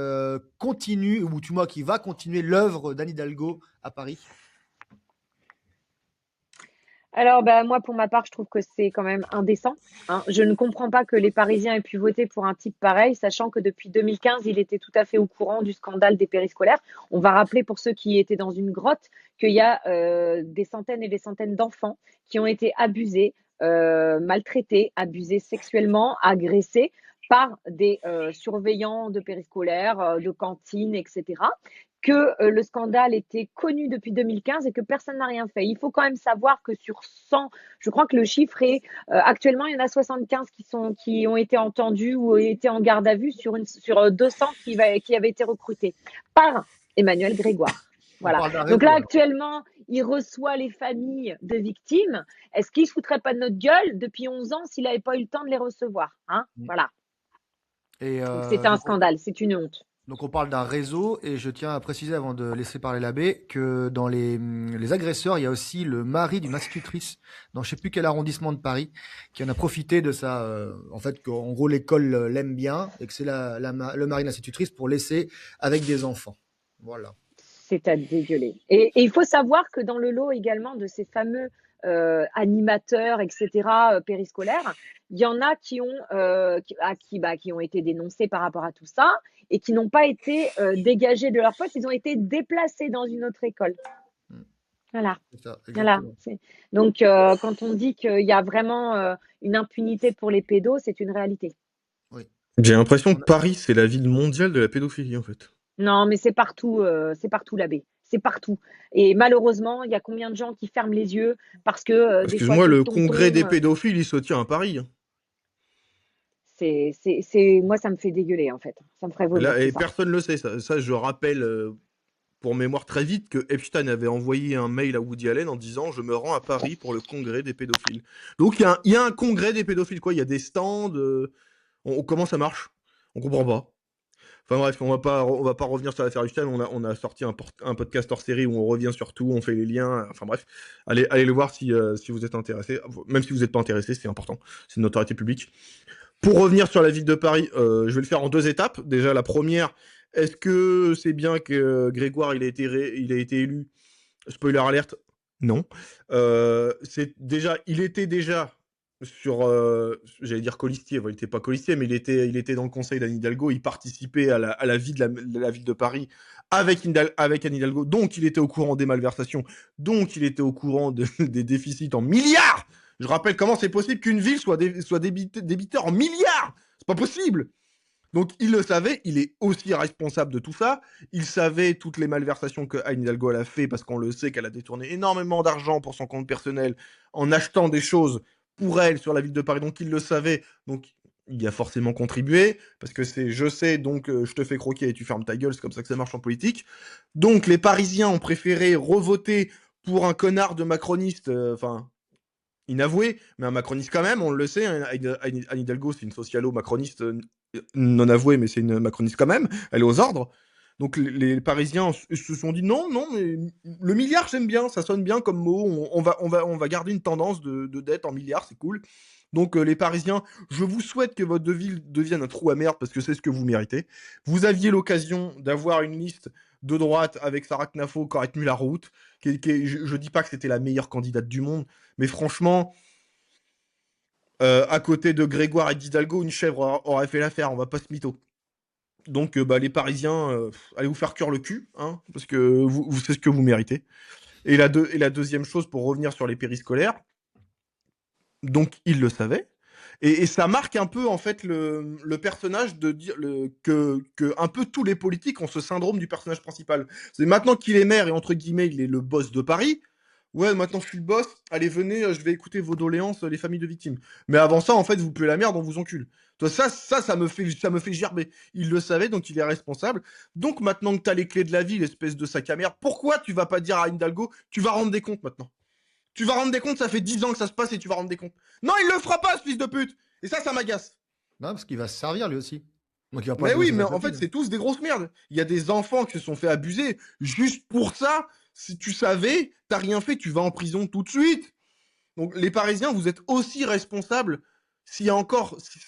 continue, ou du moins qui va continuer l'œuvre d'Anne Hidalgo à Paris? Alors, moi, pour ma part, je trouve que c'est quand même indécent. Hein. Je ne comprends pas que les Parisiens aient pu voter pour un type pareil, sachant que depuis 2015, il était tout à fait au courant du scandale des périscolaires. On va rappeler pour ceux qui étaient dans une grotte qu'il y a des centaines et des centaines d'enfants qui ont été abusés, maltraités, abusés sexuellement, agressés par des surveillants de périscolaires, de cantines, etc., que le scandale était connu depuis 2015 et que personne n'a rien fait. Il faut quand même savoir que sur 100, je crois que le chiffre est actuellement, il y en a 75 qui ont été entendus ou été en garde à vue sur 200 qui avaient été recrutés par Emmanuel Grégoire. Voilà. Donc là, actuellement, il reçoit les familles de victimes. Est-ce qu'il ne se foutrait pas de notre gueule depuis 11 ans s'il n'avait pas eu le temps de les recevoir, hein? Voilà. C'est un scandale, c'est une honte. Donc on parle d'un réseau, et je tiens à préciser avant de laisser parler l'abbé que dans les agresseurs, il y a aussi le mari d'une institutrice dans je sais plus quel arrondissement de Paris qui en a profité de ça, en fait, qu'en gros l'école l'aime bien et que c'est le mari de l'institutrice pour laisser avec des enfants. Voilà. C'est à dégueuler. Et il faut savoir que dans le lot également de ces fameux animateurs, etc., périscolaires, il y en a qui ont été dénoncés par rapport à tout ça et qui n'ont pas été dégagés de leur poste, ils ont été déplacés dans une autre école. Voilà. Voilà. Donc, quand on dit qu'il y a vraiment une impunité pour les pédos, c'est une réalité. Oui. J'ai l'impression que Paris, c'est la ville mondiale de la pédophilie, en fait. Non, mais c'est partout l'abbé. C'est partout. Et malheureusement, il y a combien de gens qui ferment les yeux parce que... Excuse-moi, le congrès des pédophiles, il se tient à Paris. Moi, ça me fait dégueuler, en fait. Ça me ferait Et, vomir, là, tout et ça. personne le sait. Ça, je rappelle pour mémoire très vite que Epstein avait envoyé un mail à Woody Allen en disant je me rends à Paris pour le congrès des pédophiles. Donc il y a un congrès des pédophiles quoi. Il y a des stands. Comment ça marche? On comprend pas. Enfin bref, on va pas revenir sur l'affaire Epstein. On a sorti un podcast hors série où on revient sur tout, on fait les liens. Enfin bref, allez le voir si vous êtes intéressé. Même si vous n'êtes pas intéressé, c'est important. C'est une notoriété publique. Pour revenir sur la ville de Paris, je vais le faire en 2 étapes. Déjà, la première, est-ce que c'est bien que Grégoire il a été élu? Spoiler alerte, non. Il était déjà sur, j'allais dire colistier, il n'était pas colistier, mais il était dans le conseil d'Anne Hidalgo, il participait à la vie de la ville de Paris avec Anne Hidalgo, donc il était au courant des malversations, donc il était au courant des déficits en milliards. Je rappelle comment c'est possible qu'une ville soit débiteur en milliards. C'est pas possible. Donc il le savait, il est aussi responsable de tout ça. Il savait toutes les malversations que Anne Hidalgo a fait parce qu'on le sait qu'elle a détourné énormément d'argent pour son compte personnel en achetant des choses pour elle sur la ville de Paris. Donc il le savait. Donc il y a forcément contribué parce que c'est je sais donc je te fais croquer et tu fermes ta gueule. C'est comme ça que ça marche en politique. Donc les Parisiens ont préféré revoter pour un connard de macroniste. Inavoué, mais un macroniste quand même, on le sait. Anne Hidalgo, c'est une socialo-macroniste non avouée, mais c'est une macroniste quand même. Elle est aux ordres. Donc les Parisiens se sont dit non, mais le milliard, j'aime bien, ça sonne bien comme mot. On va garder une tendance de dette en milliards, c'est cool. Donc les Parisiens, je vous souhaite que votre ville devienne un trou à merde parce que c'est ce que vous méritez. Vous aviez l'occasion d'avoir une liste de droite avec Sarah Knafo qui aurait tenu la route. Je dis pas que c'était la meilleure candidate du monde, mais franchement, à côté de Grégoire et d'Hidalgo, une chèvre aurait fait l'affaire, on va pas se mytho. Donc les Parisiens, allez vous faire cuire le cul, hein, parce que c'est ce que vous méritez. Et la deuxième chose, pour revenir sur les périscolaires, donc il le savait. Et ça marque un peu en fait le personnage de dire que un peu tous les politiques ont ce syndrome du personnage principal. C'est maintenant qu'il est maire et entre guillemets il est le boss de Paris. Ouais, maintenant je suis le boss. Allez, venez, je vais écouter vos doléances, les familles de victimes. Mais avant ça, en fait, vous puez la merde, on vous encule. Toi, ça me fait gerber. Il le savait, donc il est responsable. Donc maintenant que t'as les clés de la ville, espèce de sac à merde, pourquoi tu vas pas dire à Hidalgo, tu vas rendre des comptes maintenant? Tu vas rendre des comptes, ça fait 10 ans que ça se passe et tu vas rendre des comptes. Non, il le fera pas, ce fils de pute. Et ça m'agace. Non, parce qu'il va se servir lui aussi. Donc il va pas Mais jouer oui, sur mais sa en fait, copine. c'est tous des grosses merdes. Il y a des enfants qui se sont fait abuser. Juste pour ça, si tu savais, t'as rien fait, tu vas en prison tout de suite. Donc les Parisiens, vous êtes aussi responsables. Si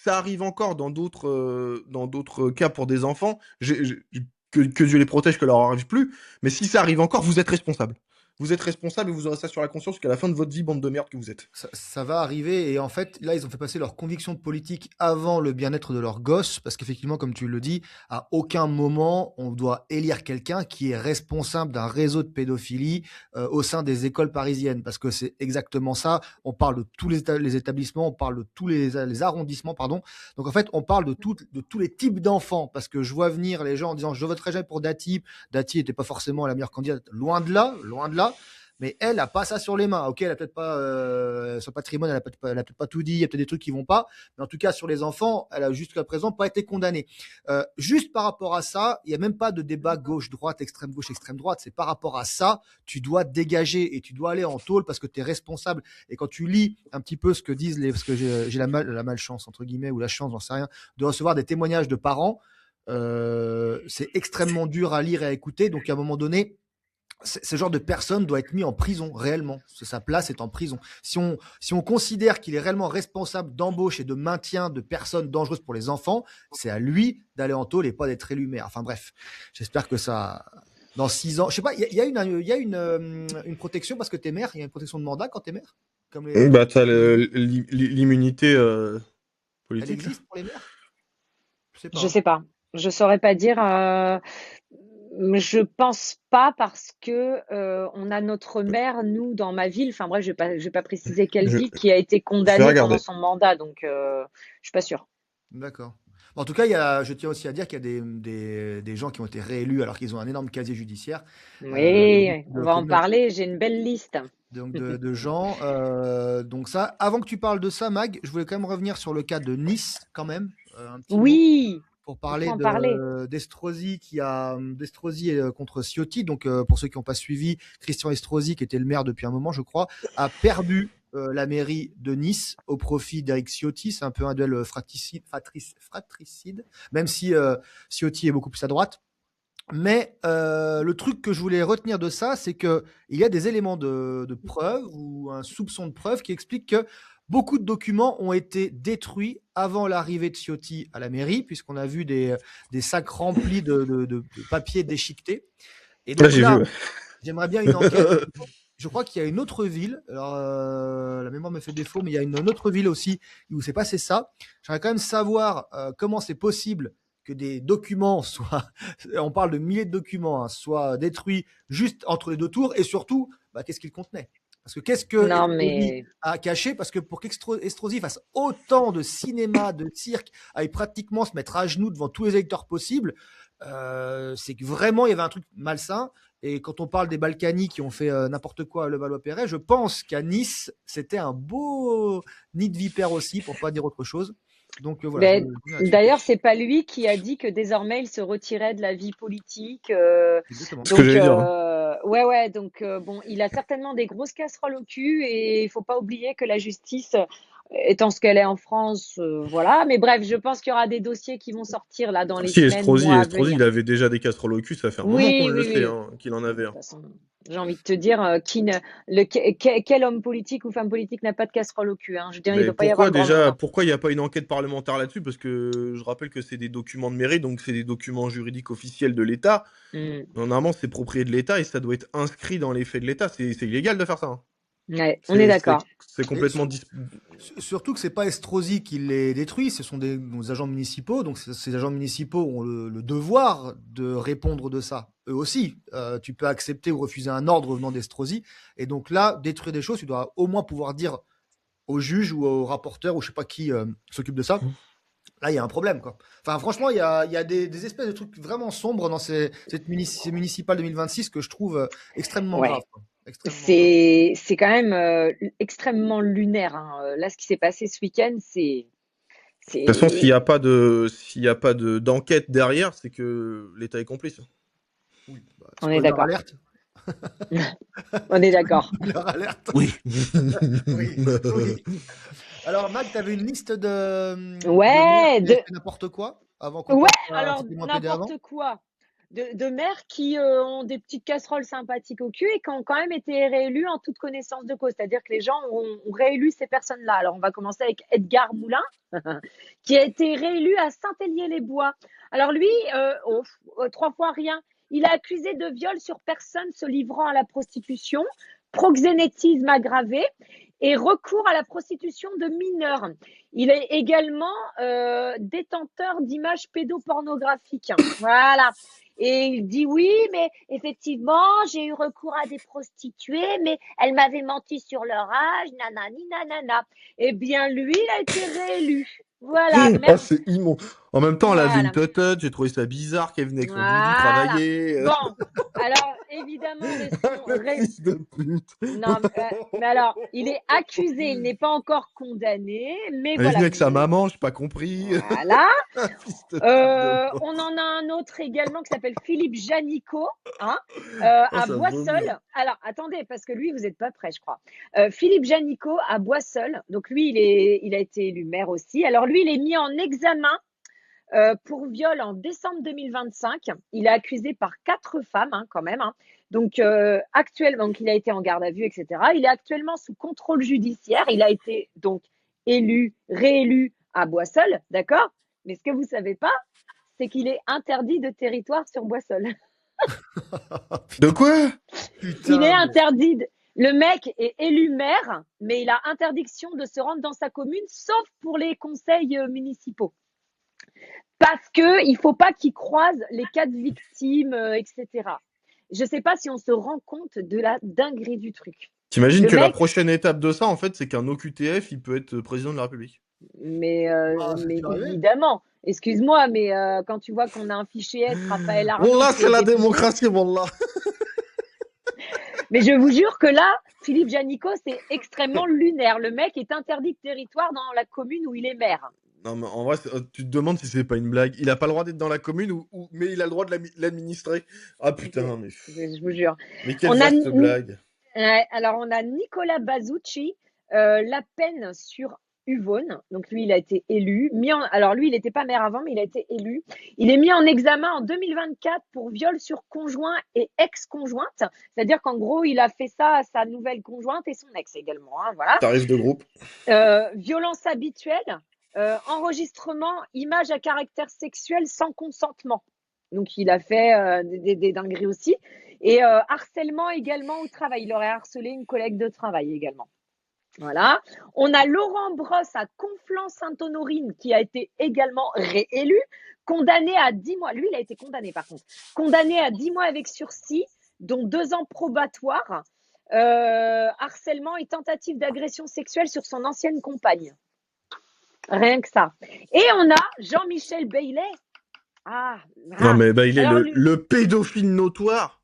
ça arrive encore dans d'autres cas pour des enfants, que Dieu les protège, que leur arrive plus. Mais si ça arrive encore, vous êtes responsables. Vous êtes responsables et vous aurez ça sur la conscience jusqu'à la fin de votre vie, bande de merde que vous êtes. Ça va arriver et en fait là ils ont fait passer leurs convictions politiques avant le bien-être de leurs gosses parce qu'effectivement comme tu le dis à aucun moment on doit élire quelqu'un qui est responsable d'un réseau de pédophilie au sein des écoles parisiennes parce que c'est exactement ça. On parle de tous les établissements, on parle de tous les arrondissements pardon. Donc en fait on parle de tous les types d'enfants parce que je vois venir les gens en disant je voterai jamais pour Dati. Dati n'était pas forcément la meilleure candidate, loin de là. Mais elle a pas ça sur les mains. Ok, elle a peut-être pas son patrimoine, elle a peut-être pas tout dit. Il y a peut-être des trucs qui vont pas, mais en tout cas sur les enfants, elle a jusqu'à présent pas été condamnée. Juste par rapport à ça, il y a même pas de débat gauche-droite, extrême-gauche, extrême-droite. C'est par rapport à ça, tu dois dégager et tu dois aller en tôle parce que tu es responsable. Et quand tu lis un petit peu ce que disent parce que j'ai la malchance entre guillemets ou la chance, j'en sais rien, de recevoir des témoignages de parents, c'est extrêmement dur à lire et à écouter. Donc à un moment donné ce genre de personne doit être mis en prison réellement. Sa place est en prison. Si on considère qu'il est réellement responsable d'embauche et de maintien de personnes dangereuses pour les enfants, c'est à lui d'aller en tôle et pas d'être élu maire. Enfin bref, j'espère que ça, dans 6 ans, je sais pas, il y a une protection parce que t'es maire. Il y a une protection de mandat quand t'es maire. Comme Bah t'as l'immunité elle politique. existe pour les maires. Je sais pas. Je saurais pas dire. Je pense pas parce que on a notre maire, nous, dans ma ville. Enfin bref, je vais pas préciser quelle ville qui a été condamnée pendant son mandat, donc je suis pas sûre. D'accord. En tout cas, je tiens aussi à dire qu'il y a des gens qui ont été réélus alors qu'ils ont un énorme casier judiciaire. Oui, on va en parler. J'ai une belle liste. Donc de gens. Donc ça, avant que tu parles de ça, Mag, je voulais quand même revenir sur le cas de Nice, quand même, un petit mot Oui, pour il faut parler en parler. d'Estrosi d'Estrosi contre Ciotti. Donc, pour ceux qui n'ont pas suivi, Christian Estrosi, qui était le maire depuis un moment, je crois, a perdu la mairie de Nice au profit d'Eric Ciotti. C'est un peu un duel fratricide, même si Ciotti est beaucoup plus à droite. Mais le truc que je voulais retenir de ça, c'est qu'il y a des éléments de preuve ou un soupçon de preuve qui explique que beaucoup de documents ont été détruits avant l'arrivée de Ciotti à la mairie, puisqu'on a vu des sacs remplis de papiers déchiquetés. Et Là, donc j'ai là, vu. j'aimerais bien une enquête. Je crois qu'il y a une autre ville, alors la mémoire me fait défaut, mais il y a une autre ville aussi où s'est passé ça. J'aimerais quand même savoir comment c'est possible que des documents soient, on parle de milliers de documents, hein, soient détruits juste entre les deux tours, et surtout, qu'est-ce qu'ils contenaient? Parce que qu'est-ce que Non, Estrosi mais a caché? Parce que pour qu'Estrosi fasse autant de cinéma, de cirque, aille pratiquement se mettre à genoux devant tous les électeurs possibles, c'est que vraiment il y avait un truc malsain. Et quand on parle des Balkany qui ont fait n'importe quoi à Levallois-Perret, je pense qu'à Nice, c'était un beau nid de vipère aussi, pour pas dire autre chose. Donc voilà, je ben, reviens là-dessus. d'ailleurs, c'est pas lui qui a dit que désormais il se retirait de la vie politique. Exactement. Ce que Donc, j'allais dire. Hein. ouais. Donc, bon, il a certainement des grosses casseroles au cul et il faut pas oublier que la justice, étant ce qu'elle est en France, voilà. Mais bref, je pense qu'il y aura des dossiers qui vont sortir là dans les Si, semaines, mois à Estrosi, venir. il avait déjà des casseroles au cul, ça fait un moment qu'on Oui, le oui, sait, oui. hein, qu'il en De avait toute un. façon, j'ai envie de te dire, quel homme politique ou femme politique n'a pas de casserole au cul, hein? Je veux dire, il Mais doit pas y avoir pourquoi grand monde, déjà, hein. pourquoi il n'y a pas une enquête parlementaire là-dessus? Parce que je rappelle que c'est des documents de mairie, donc c'est des documents juridiques officiels de l'État. Mm. Normalement, c'est propriété de l'État et ça doit être inscrit dans les faits de l'État. C'est illégal de faire ça. Hein. Ouais, on est d'accord. C'est Et complètement surtout que c'est pas Estrosi qui les détruit, ce sont nos agents municipaux. Donc ces agents municipaux ont le devoir de répondre de ça. Eux aussi, tu peux accepter ou refuser un ordre venant d'Estrosi. Et donc là, détruire des choses, tu dois au moins pouvoir dire au juge ou au rapporteur ou je sais pas qui s'occupe de ça. Là, il y a un problème, quoi. Enfin, franchement, il y a des espèces de trucs vraiment sombres dans ces municipales 2026 que je trouve extrêmement graves, Ouais. quoi. Extrêmement graves. C'est quand même extrêmement lunaire, hein. Là, ce qui s'est passé ce week-end, De toute façon, s'il n'y c'est, a pas d'enquête derrière, c'est que l'État est complice. Oui, on est spoiler d'accord. alerte. On est d'accord. Spoiler alerte. Oui. Oui, oui. Alors, Mag, tu avais une liste de maires Ouais, qui avaient fait n'importe quoi avant qu'on ouais, passe à alors C'était moins pédé avant? n'importe quoi. De maires qui ont des petites casseroles sympathiques au cul et qui ont quand même été réélus en toute connaissance de cause. C'est-à-dire que les gens ont réélu ces personnes-là. Alors, on va commencer avec Edgar Moulin, qui a été réélu à Saint-Hélier-les-Bois. Alors lui, 3 fois rien. Il est accusé de viol sur personne se livrant à la prostitution, proxénétisme aggravé et recours à la prostitution de mineurs. Il est également détenteur d'images pédopornographiques. Voilà. Et il dit oui, mais effectivement, j'ai eu recours à des prostituées, mais elles m'avaient menti sur leur âge, nanani, nanana. Eh bien, lui, il a été réélu. Voilà, Oh, merci. c'est immonde. En même temps, elle avait une Voilà. teuteute, j'ai trouvé ça bizarre qu'elle venait avec son doudou Voilà. travailler. Bon, alors évidemment, Le fils de pute. non, mais alors, il est accusé, il n'est pas encore condamné, mais Elle est venue voilà. avec sa maman, j'ai pas compris. Voilà. Un fils de pute de On en a un autre également qui s'appelle Philippe Janicot, hein, Oh, à ça vomit. Boisseul. Alors, attendez, parce que lui, vous n'êtes pas prêt, je crois. Philippe Janicot à Boisseul. Donc, lui, il a été élu maire aussi. Alors, lui, il est mis en examen pour viol en décembre 2025. Il est accusé par 4 femmes, hein, quand même. Hein. Donc, actuellement, donc, il a été en garde à vue, etc. Il est actuellement sous contrôle judiciaire. Il a été donc réélu à Boisseul, d'accord? Mais ce que vous savez pas, c'est qu'il est interdit de territoire sur Boisseul. De quoi? Putain, Il est interdit. Le mec est élu maire, mais il a interdiction de se rendre dans sa commune, sauf pour les conseils municipaux. Parce que il faut pas qu'il croise les 4 victimes, etc. Je sais pas si on se rend compte de la dinguerie du truc. T'imagines Le que la mec, prochaine étape de ça, en fait, c'est qu'un OQTF, il peut être président de la République. mais ça peut arriver. évidemment, excuse-moi, mais quand tu vois qu'on a un fichier S, Raphaël Arnaud, Wallah, qui c'est est la député, démocratie, Wallah. mais je vous jure que là, Philippe Janicot, c'est extrêmement lunaire. Le mec est interdit de territoire dans la commune où il est maire. Non, mais en vrai, tu te demandes si c'est pas une blague. Il a pas le droit d'être dans la commune, mais il a le droit de l'administrer. Ah putain, mais... Je vous jure. Mais quelle On a, vaste blague. alors, on a Nicolas Bazzucci, la peine sur Uvone. Donc, lui, il a été élu. Alors, lui, il n'était pas maire avant, mais il a été élu. Il est mis en examen en 2024 pour viol sur conjoint et ex-conjointe. C'est-à-dire qu'en gros, il a fait ça à sa nouvelle conjointe et son ex également. Hein, voilà. Tarif de groupe. Violence habituelle, enregistrement, image à caractère sexuel sans consentement. Donc, il a fait des dingueries aussi. Et harcèlement également au travail. Il aurait harcelé une collègue de travail également. Voilà. On a Laurent Brosse à Conflans-Sainte-Honorine qui a été également réélu, condamné à 10 mois. Lui, il a été condamné par contre. Condamné à 10 mois avec sursis, dont 2 ans probatoires. Harcèlement et tentative d'agression sexuelle sur son ancienne compagne. Rien que ça. Et on a Jean-Michel Bailey. Non, mais bah, il est le pédophile notoire.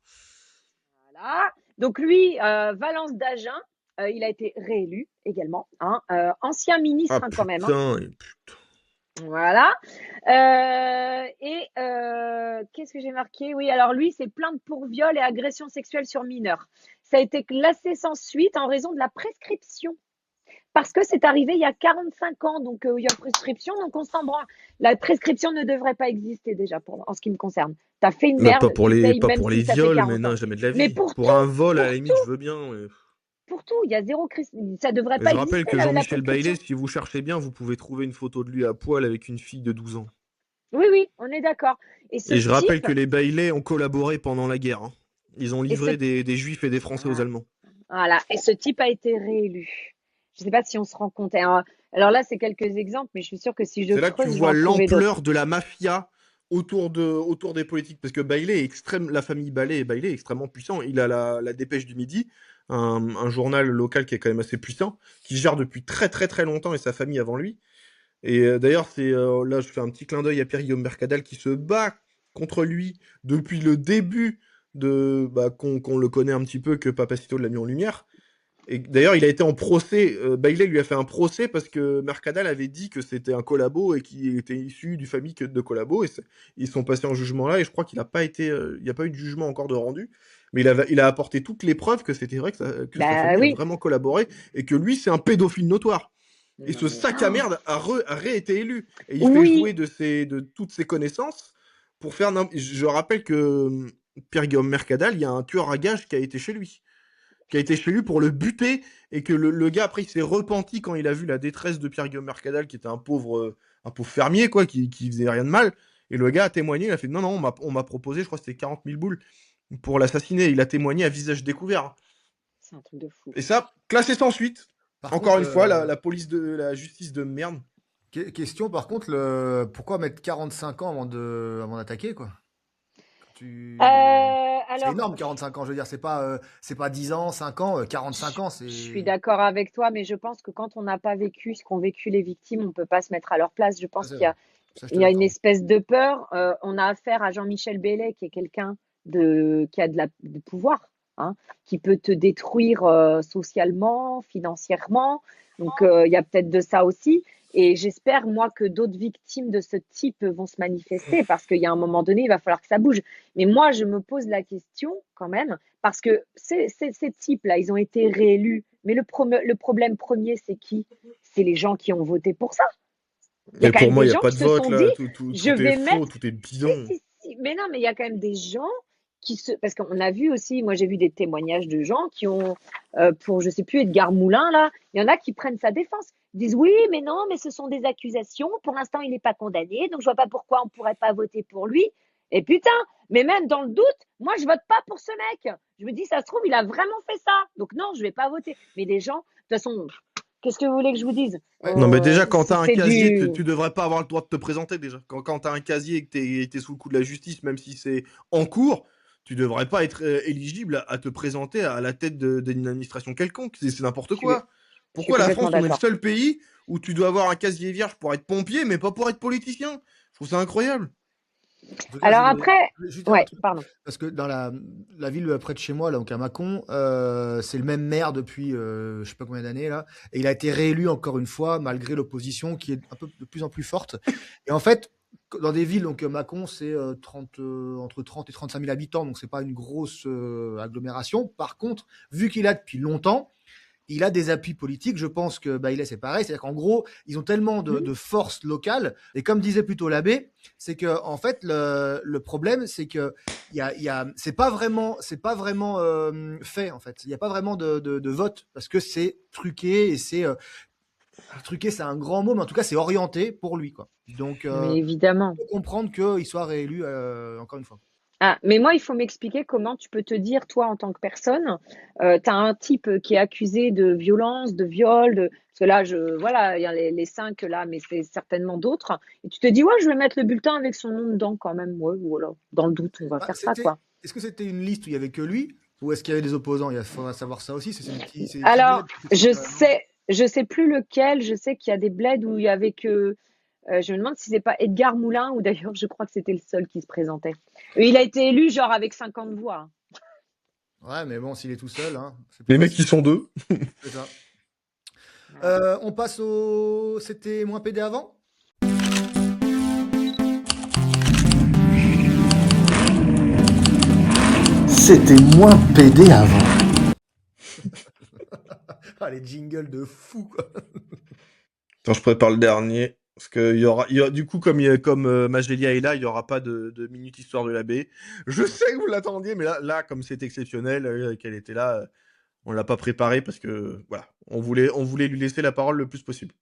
Voilà. Donc lui, Valence d'Agen, il a été réélu également. Hein, ancien ministre quand même. Hein. Putain. Voilà. Qu'est-ce que j'ai marqué? Oui, alors lui, c'est plainte pour viol et agression sexuelle sur mineur. Ça a été classé sans suite en raison de la prescription. Parce que c'est arrivé il y a 45 ans, donc il y a prescription, donc on s'en branle. La prescription ne devrait pas exister déjà en ce qui me concerne. T'as fait une merde, pas pour les viols, mais non, jamais de la vie. Mais pour un vol, à la limite, je veux bien. Mais... Pour tout, il y a zéro ça devrait pas exister. Je rappelle que Jean-Michel Bailey, si vous cherchez bien, vous pouvez trouver une photo de lui à poil avec une fille de 12 ans. Oui, on est d'accord. Et je rappelle que les Bailey ont collaboré pendant la guerre. Hein. Ils ont livré des Juifs et des Français aux Allemands. Voilà, et ce type a été réélu. Je ne sais pas si on se rend compte. Alors là, c'est quelques exemples, mais je suis sûre que si je creuse, c'est là que tu vois l'ampleur de la mafia autour des politiques. Parce que Bailey la famille Bailey est extrêmement puissant. Il a la Dépêche du Midi, un journal local qui est quand même assez puissant, qui gère depuis très très très longtemps et sa famille avant lui. Et d'ailleurs, là, je fais un petit clin d'œil à Pierre-Guillaume Mercadal qui se bat contre lui depuis le début qu'on le connaît un petit peu, que Papacito l'a mis en lumière. Et d'ailleurs, il a été en procès. Bailey lui a fait un procès parce que Mercadal avait dit que c'était un collabo et qu'il était issu du famille de collabo. Et ils sont passés en jugement là. Et je crois qu'il n'a pas été, il n'y a pas eu de jugement encore de rendu. Mais il a apporté toutes les preuves que c'était vrai que sa famille a vraiment collaboré et que lui, c'est un pédophile notoire. Et ce sac à merde a réété élu. Et il fait jouer de toutes ses connaissances pour faire. Je rappelle que Pierre-Guillaume Mercadal, il y a un tueur à gages qui a été chez lui. Qui a été chez lui pour le buter, et que le gars, après, il s'est repenti quand il a vu la détresse de Pierre-Guillaume Mercadal, qui était un pauvre fermier, quoi, qui faisait rien de mal. Et le gars a témoigné, il a fait non, on m'a proposé, je crois que c'était 40 000 boules pour l'assassiner. Il a témoigné à visage découvert. C'est un truc de fou. Et ça, classé sans suite. Encore une fois, la police la justice de merde. Question, par contre, pourquoi mettre 45 ans avant d'attaquer, quoi? C'est énorme, 45 ans, je veux dire, c'est pas 10 ans, 5 ans, 45 ans, c'est... Je suis d'accord avec toi, mais je pense que quand on n'a pas vécu ce qu'ont vécu les victimes, on ne peut pas se mettre à leur place. Je pense qu'il y a une espèce de peur. On a affaire à Jean-Michel Bailey, qui est quelqu'un qui a de pouvoir, hein, qui peut te détruire socialement, financièrement. Donc, il y a peut-être de ça aussi. Et j'espère, moi, que d'autres victimes de ce type vont se manifester parce qu'il y a un moment donné, il va falloir que ça bouge. Mais moi, je me pose la question quand même parce que ces types-là, ils ont été réélus. Mais le problème premier, c'est qui? C'est les gens qui ont voté pour ça. Mais pour moi, il n'y a pas de vote là. Tout est faux, tout est bidon. Mais non, mais il y a quand même des gens parce qu'on a vu aussi, moi j'ai vu des témoignages de gens qui ont, pour je sais plus, Edgar Moulin là, il y en a qui prennent sa défense. Ils disent oui, mais non, mais ce sont des accusations. Pour l'instant, il n'est pas condamné, donc je vois pas pourquoi on pourrait pas voter pour lui. Et putain, mais même dans le doute, moi je vote pas pour ce mec. Je me dis, ça se trouve, il a vraiment fait ça. Donc non, je vais pas voter. Mais des gens, de toute façon, qu'est-ce que vous voulez que je vous dise? Non, mais déjà, quand tu as un casier, tu devrais pas avoir le droit de te présenter déjà. Quand tu as un casier et que tu es sous le coup de la justice, même si c'est en cours, tu devrais pas être éligible à te présenter à la tête d'une administration quelconque. C'est n'importe quoi. Pourquoi la France, on est le seul pays où tu dois avoir un casier vierge pour être pompier, mais pas pour être politicien? Je trouve ça incroyable. En tout cas, Alors après, je vais juste dire un ouais, truc, pardon. parce que dans la ville près de chez moi, là, donc à Mâcon, c'est le même maire depuis je sais pas combien d'années là, et il a été réélu encore une fois malgré l'opposition qui est un peu de plus en plus forte. Et en fait, dans des villes, donc Mâcon, c'est 30, entre 30 et 35 000 habitants, donc c'est pas une grosse agglomération. Par contre, vu qu'il a depuis longtemps, il a des appuis politiques. Je pense que Bailey, c'est pareil. C'est-à-dire qu'en gros, ils ont tellement de force locale. Et comme disait plutôt l'abbé, c'est que en fait, le problème, c'est que c'est pas vraiment fait en fait. Il n'y a pas vraiment de vote parce que c'est truqué et c'est truqué, c'est un grand mot, mais en tout cas, c'est orienté pour lui, quoi. Donc, Mais évidemment. on peut comprendre qu'il soit réélu encore une fois. Ah, mais moi, il faut m'expliquer comment tu peux te dire, toi, en tant que personne, tu as un type qui est accusé de violence, de viol, parce que là, voilà, il y a les cinq là, mais c'est certainement d'autres. Et tu te dis, ouais, je vais mettre le bulletin avec son nom dedans quand même. Ouais, voilà. Dans le doute, on va Bah, faire ça, quoi. est-ce que c'était une liste où il y avait que lui, ou est-ce qu'il y avait des opposants? Il faudra savoir ça aussi. C'est des petits Alors, bleds qui sont quand même, hein. je sais plus lequel. Je sais qu'il y a des bleds où il y avait que. Je me demande si c'est pas Edgar Moulin ou d'ailleurs je crois que c'était le seul qui se présentait. Et il a été élu genre avec 50 voix. Ouais, mais bon, s'il est tout seul, hein, c'est plus Les mecs facile. qui sont deux. C'est ça. Voilà. On passe au. C'était moins PD avant? C'était moins PD avant. Ah, les jingles de fou, quoi. Attends, je prépare le dernier. Parce que du coup, comme Magélia est là, il n'y aura pas de minute histoire de l'abbé. Je sais que vous l'attendiez, mais là, comme c'est exceptionnel, qu'elle était là, on l'a pas préparé parce que voilà, on voulait lui laisser la parole le plus possible.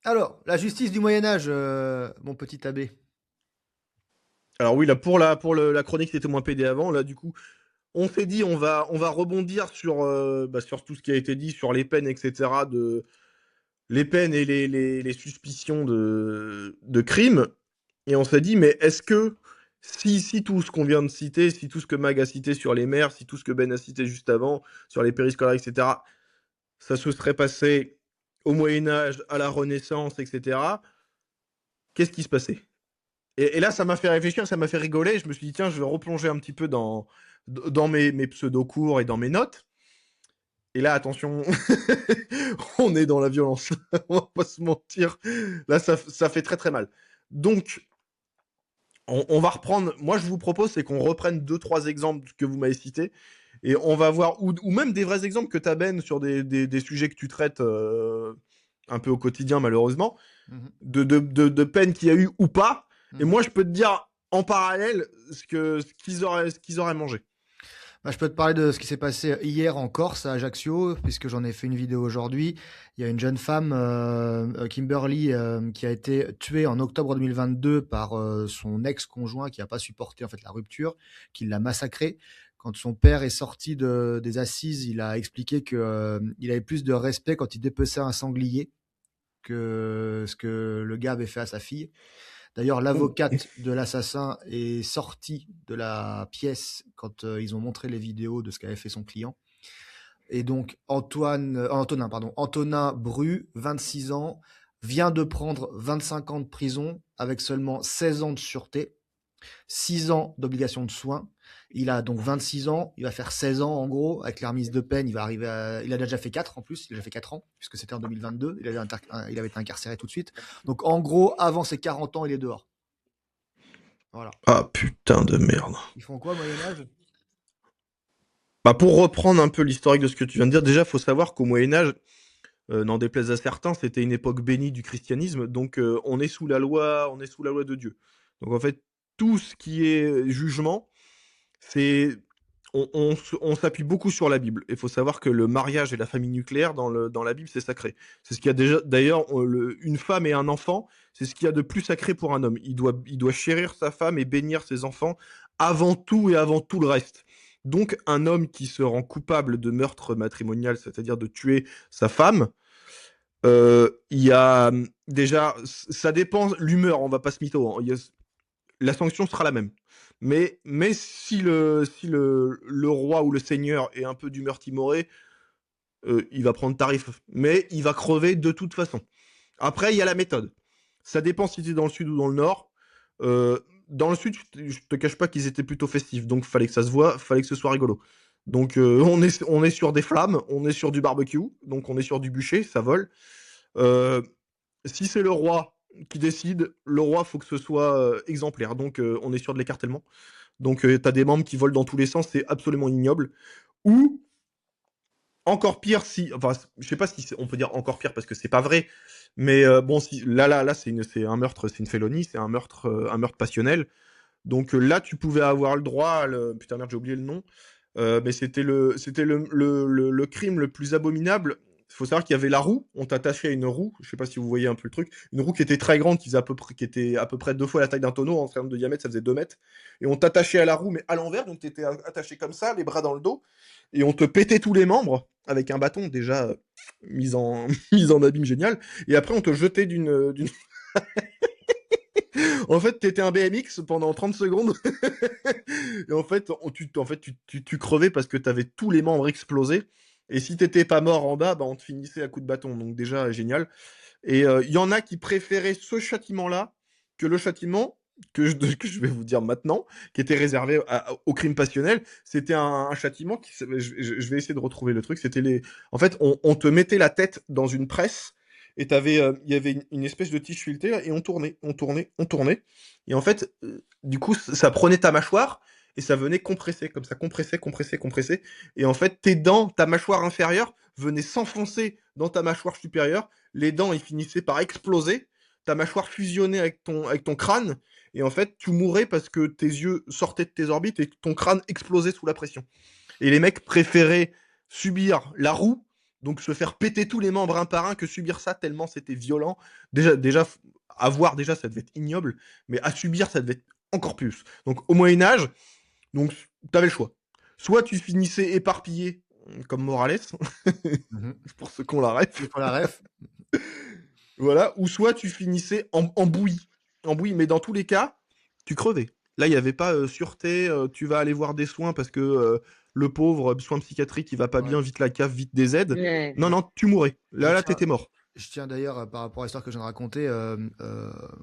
Alors, la justice du Moyen-Âge, mon petit abbé. Alors oui, là la chronique c'était moins PD avant. Là, du coup, on s'est dit on va rebondir sur tout ce qui a été dit sur les peines, etc. Les peines et les suspicions de crimes. Et on s'est dit, mais est-ce que si tout ce qu'on vient de citer, si tout ce que Mag a cité sur les mers, si tout ce que Ben a cité juste avant, sur les périscolaires, etc., ça se serait passé au Moyen-Âge, à la Renaissance, etc., qu'est-ce qui se passait? Et là, ça m'a fait réfléchir, ça m'a fait rigoler. Je me suis dit, tiens, je vais replonger un petit peu dans mes pseudo-cours et dans mes notes. Et là, attention, on est dans la violence. On va pas se mentir. Là, ça fait très très mal. Donc, on va reprendre. Moi, je vous propose, c'est qu'on reprenne 2-3 exemples que vous m'avez cités. Et on va voir, ou même des vrais exemples que tu as, Ben, sur des sujets que tu traites un peu au quotidien, malheureusement, Mhm. de peines qu'il y a eu ou pas. Et Mhm. moi, je peux te dire en parallèle ce qu'ils auraient mangé. Bah, je peux te parler de ce qui s'est passé hier en Corse, à Ajaccio, puisque j'en ai fait une vidéo aujourd'hui. Il y a une jeune femme, Kimberly, qui a été tuée en octobre 2022 par son ex-conjoint qui n'a pas supporté en fait la rupture, qui l'a massacrée. Quand son père est sorti des assises, il a expliqué que il avait plus de respect quand il dépeçait un sanglier que ce que le gars avait fait à sa fille. D'ailleurs, l'avocate de l'assassin est sortie de la pièce quand ils ont montré les vidéos de ce qu'avait fait son client. Et donc, Antonin Bru, 26 ans, vient de prendre 25 ans de prison avec seulement 16 ans de sûreté, 6 ans d'obligation de soins. Il a donc 26 ans, il va faire 16 ans en gros, avec la remise de peine, il a déjà fait 4 en plus, il a déjà fait 4 ans, puisque c'était en 2022, il avait été incarcéré tout de suite. Donc en gros, avant ses 40 ans, il est dehors. Voilà. Ah putain de merde. Ils font quoi au Moyen-Âge? Bah, pour reprendre un peu l'historique de ce que tu viens de dire, déjà, faut savoir qu'au Moyen-Âge, n'en déplaise à certains, c'était une époque bénie du christianisme, donc on est sous la loi de Dieu. Donc en fait, tout ce qui est jugement, c'est on s'appuie beaucoup sur la Bible. Il faut savoir que le mariage et la famille nucléaire dans la Bible, c'est sacré. C'est ce qu'il y a déjà. D'ailleurs, une femme et un enfant, c'est ce qu'il y a de plus sacré pour un homme. Il doit chérir sa femme et bénir ses enfants avant tout et avant tout le reste. Donc, un homme qui se rend coupable de meurtre matrimonial, c'est-à-dire de tuer sa femme, il y a déjà, ça dépend l'humeur. On va pas se mytho, hein. La sanction sera la même. Mais si le roi ou le seigneur est un peu d'humeur timorée, il va prendre tarif. Mais il va crever de toute façon. Après, il y a la méthode. Ça dépend si tu es dans le sud ou dans le nord. dans le sud, je te cache pas qu'ils étaient plutôt festifs, donc fallait que ça se voit, fallait que ce soit rigolo. Donc on est sur des flammes, on est sur du barbecue, donc on est sur du bûcher, ça vole. Si c'est le roi qui décide, le roi faut que ce soit exemplaire, donc on est sur de l'écartèlement. Donc t'as des membres qui volent dans tous les sens, c'est absolument ignoble. Ou encore pire si, enfin je sais pas si on peut dire encore pire parce que c'est pas vrai, mais bon si là c'est un meurtre, c'est une félonie, c'est un meurtre passionnel. Donc là tu pouvais avoir le droit, putain merde j'ai oublié le nom, mais c'était le crime le plus abominable. Il faut savoir qu'il y avait la roue, on t'attachait à une roue, je sais pas si vous voyez un peu le truc, une roue qui était très grande, qui était à peu près 2 fois la taille d'un tonneau, en termes de diamètre, ça faisait 2 mètres, et on t'attachait à la roue, mais à l'envers, donc t'étais attaché comme ça, les bras dans le dos, et on te pétait tous les membres, avec un bâton déjà mis en abîme génial, et après on te jetait d'une... En fait, t'étais un BMX pendant 30 secondes. Et en fait, tu crevais parce que t'avais tous les membres explosés. Et si t'étais pas mort en bas, bah, on te finissait à coups de bâton. Donc déjà, génial. Et il y en a qui préféraient ce châtiment-là que le châtiment que je vais vous dire maintenant, qui était réservé au crime passionnel. C'était un châtiment qui... Je vais essayer de retrouver le truc. C'était les... En fait, on te mettait la tête dans une presse et il y avait une espèce de tige filetée et on tournait. Et en fait, du coup, ça prenait ta mâchoire et ça venait compresser, comme ça, compresser. Et en fait, tes dents, ta mâchoire inférieure venait s'enfoncer dans ta mâchoire supérieure. Les dents, ils finissaient par exploser. Ta mâchoire fusionnait avec ton crâne. Et en fait, tu mourais parce que tes yeux sortaient de tes orbites et ton crâne explosait sous la pression. Et les mecs préféraient subir la roue, donc se faire péter tous les membres un par un, que subir ça tellement c'était violent. Déjà, à voir, déjà, ça devait être ignoble, mais à subir, ça devait être encore plus. Donc, au Moyen-Âge, donc, t'avais le choix. Soit tu finissais éparpillé, comme Morales, pour ceux qui ont la ref. Voilà, ou soit tu finissais en bouillie. En bouillie, mais dans tous les cas, tu crevais. Là, il n'y avait pas sûreté, tu vas aller voir des soins parce que le pauvre, soins psychiatriques, il va pas bien, vite la cave, vite des aides. Ouais. Non, tu mourais. Là, t'étais mort. Je tiens d'ailleurs, par rapport à l'histoire que je viens de raconter,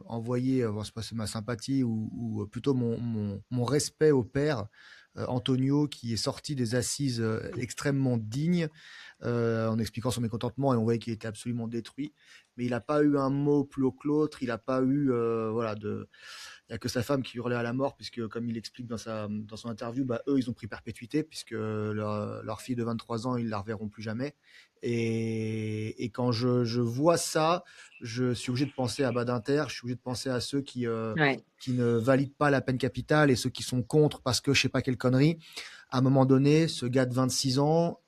envoyer c'est ma sympathie ou plutôt mon respect au père Antonio, qui est sorti des assises extrêmement digne, en expliquant son mécontentement, et on voyait qu'il était absolument détruit. Mais il n'a pas eu un mot plus haut que l'autre, il n'a pas eu, il n'y a que sa femme qui hurlait à la mort, puisque comme il explique dans son interview, bah, eux, ils ont pris perpétuité, puisque leur fille de 23 ans, ils ne la reverront plus jamais. Et quand je vois ça, je suis obligé de penser à Badinter, je suis obligé de penser à ceux qui ne valident pas la peine capitale et ceux qui sont contre parce que je sais pas quelle connerie. À un moment donné, ce gars de 26 ans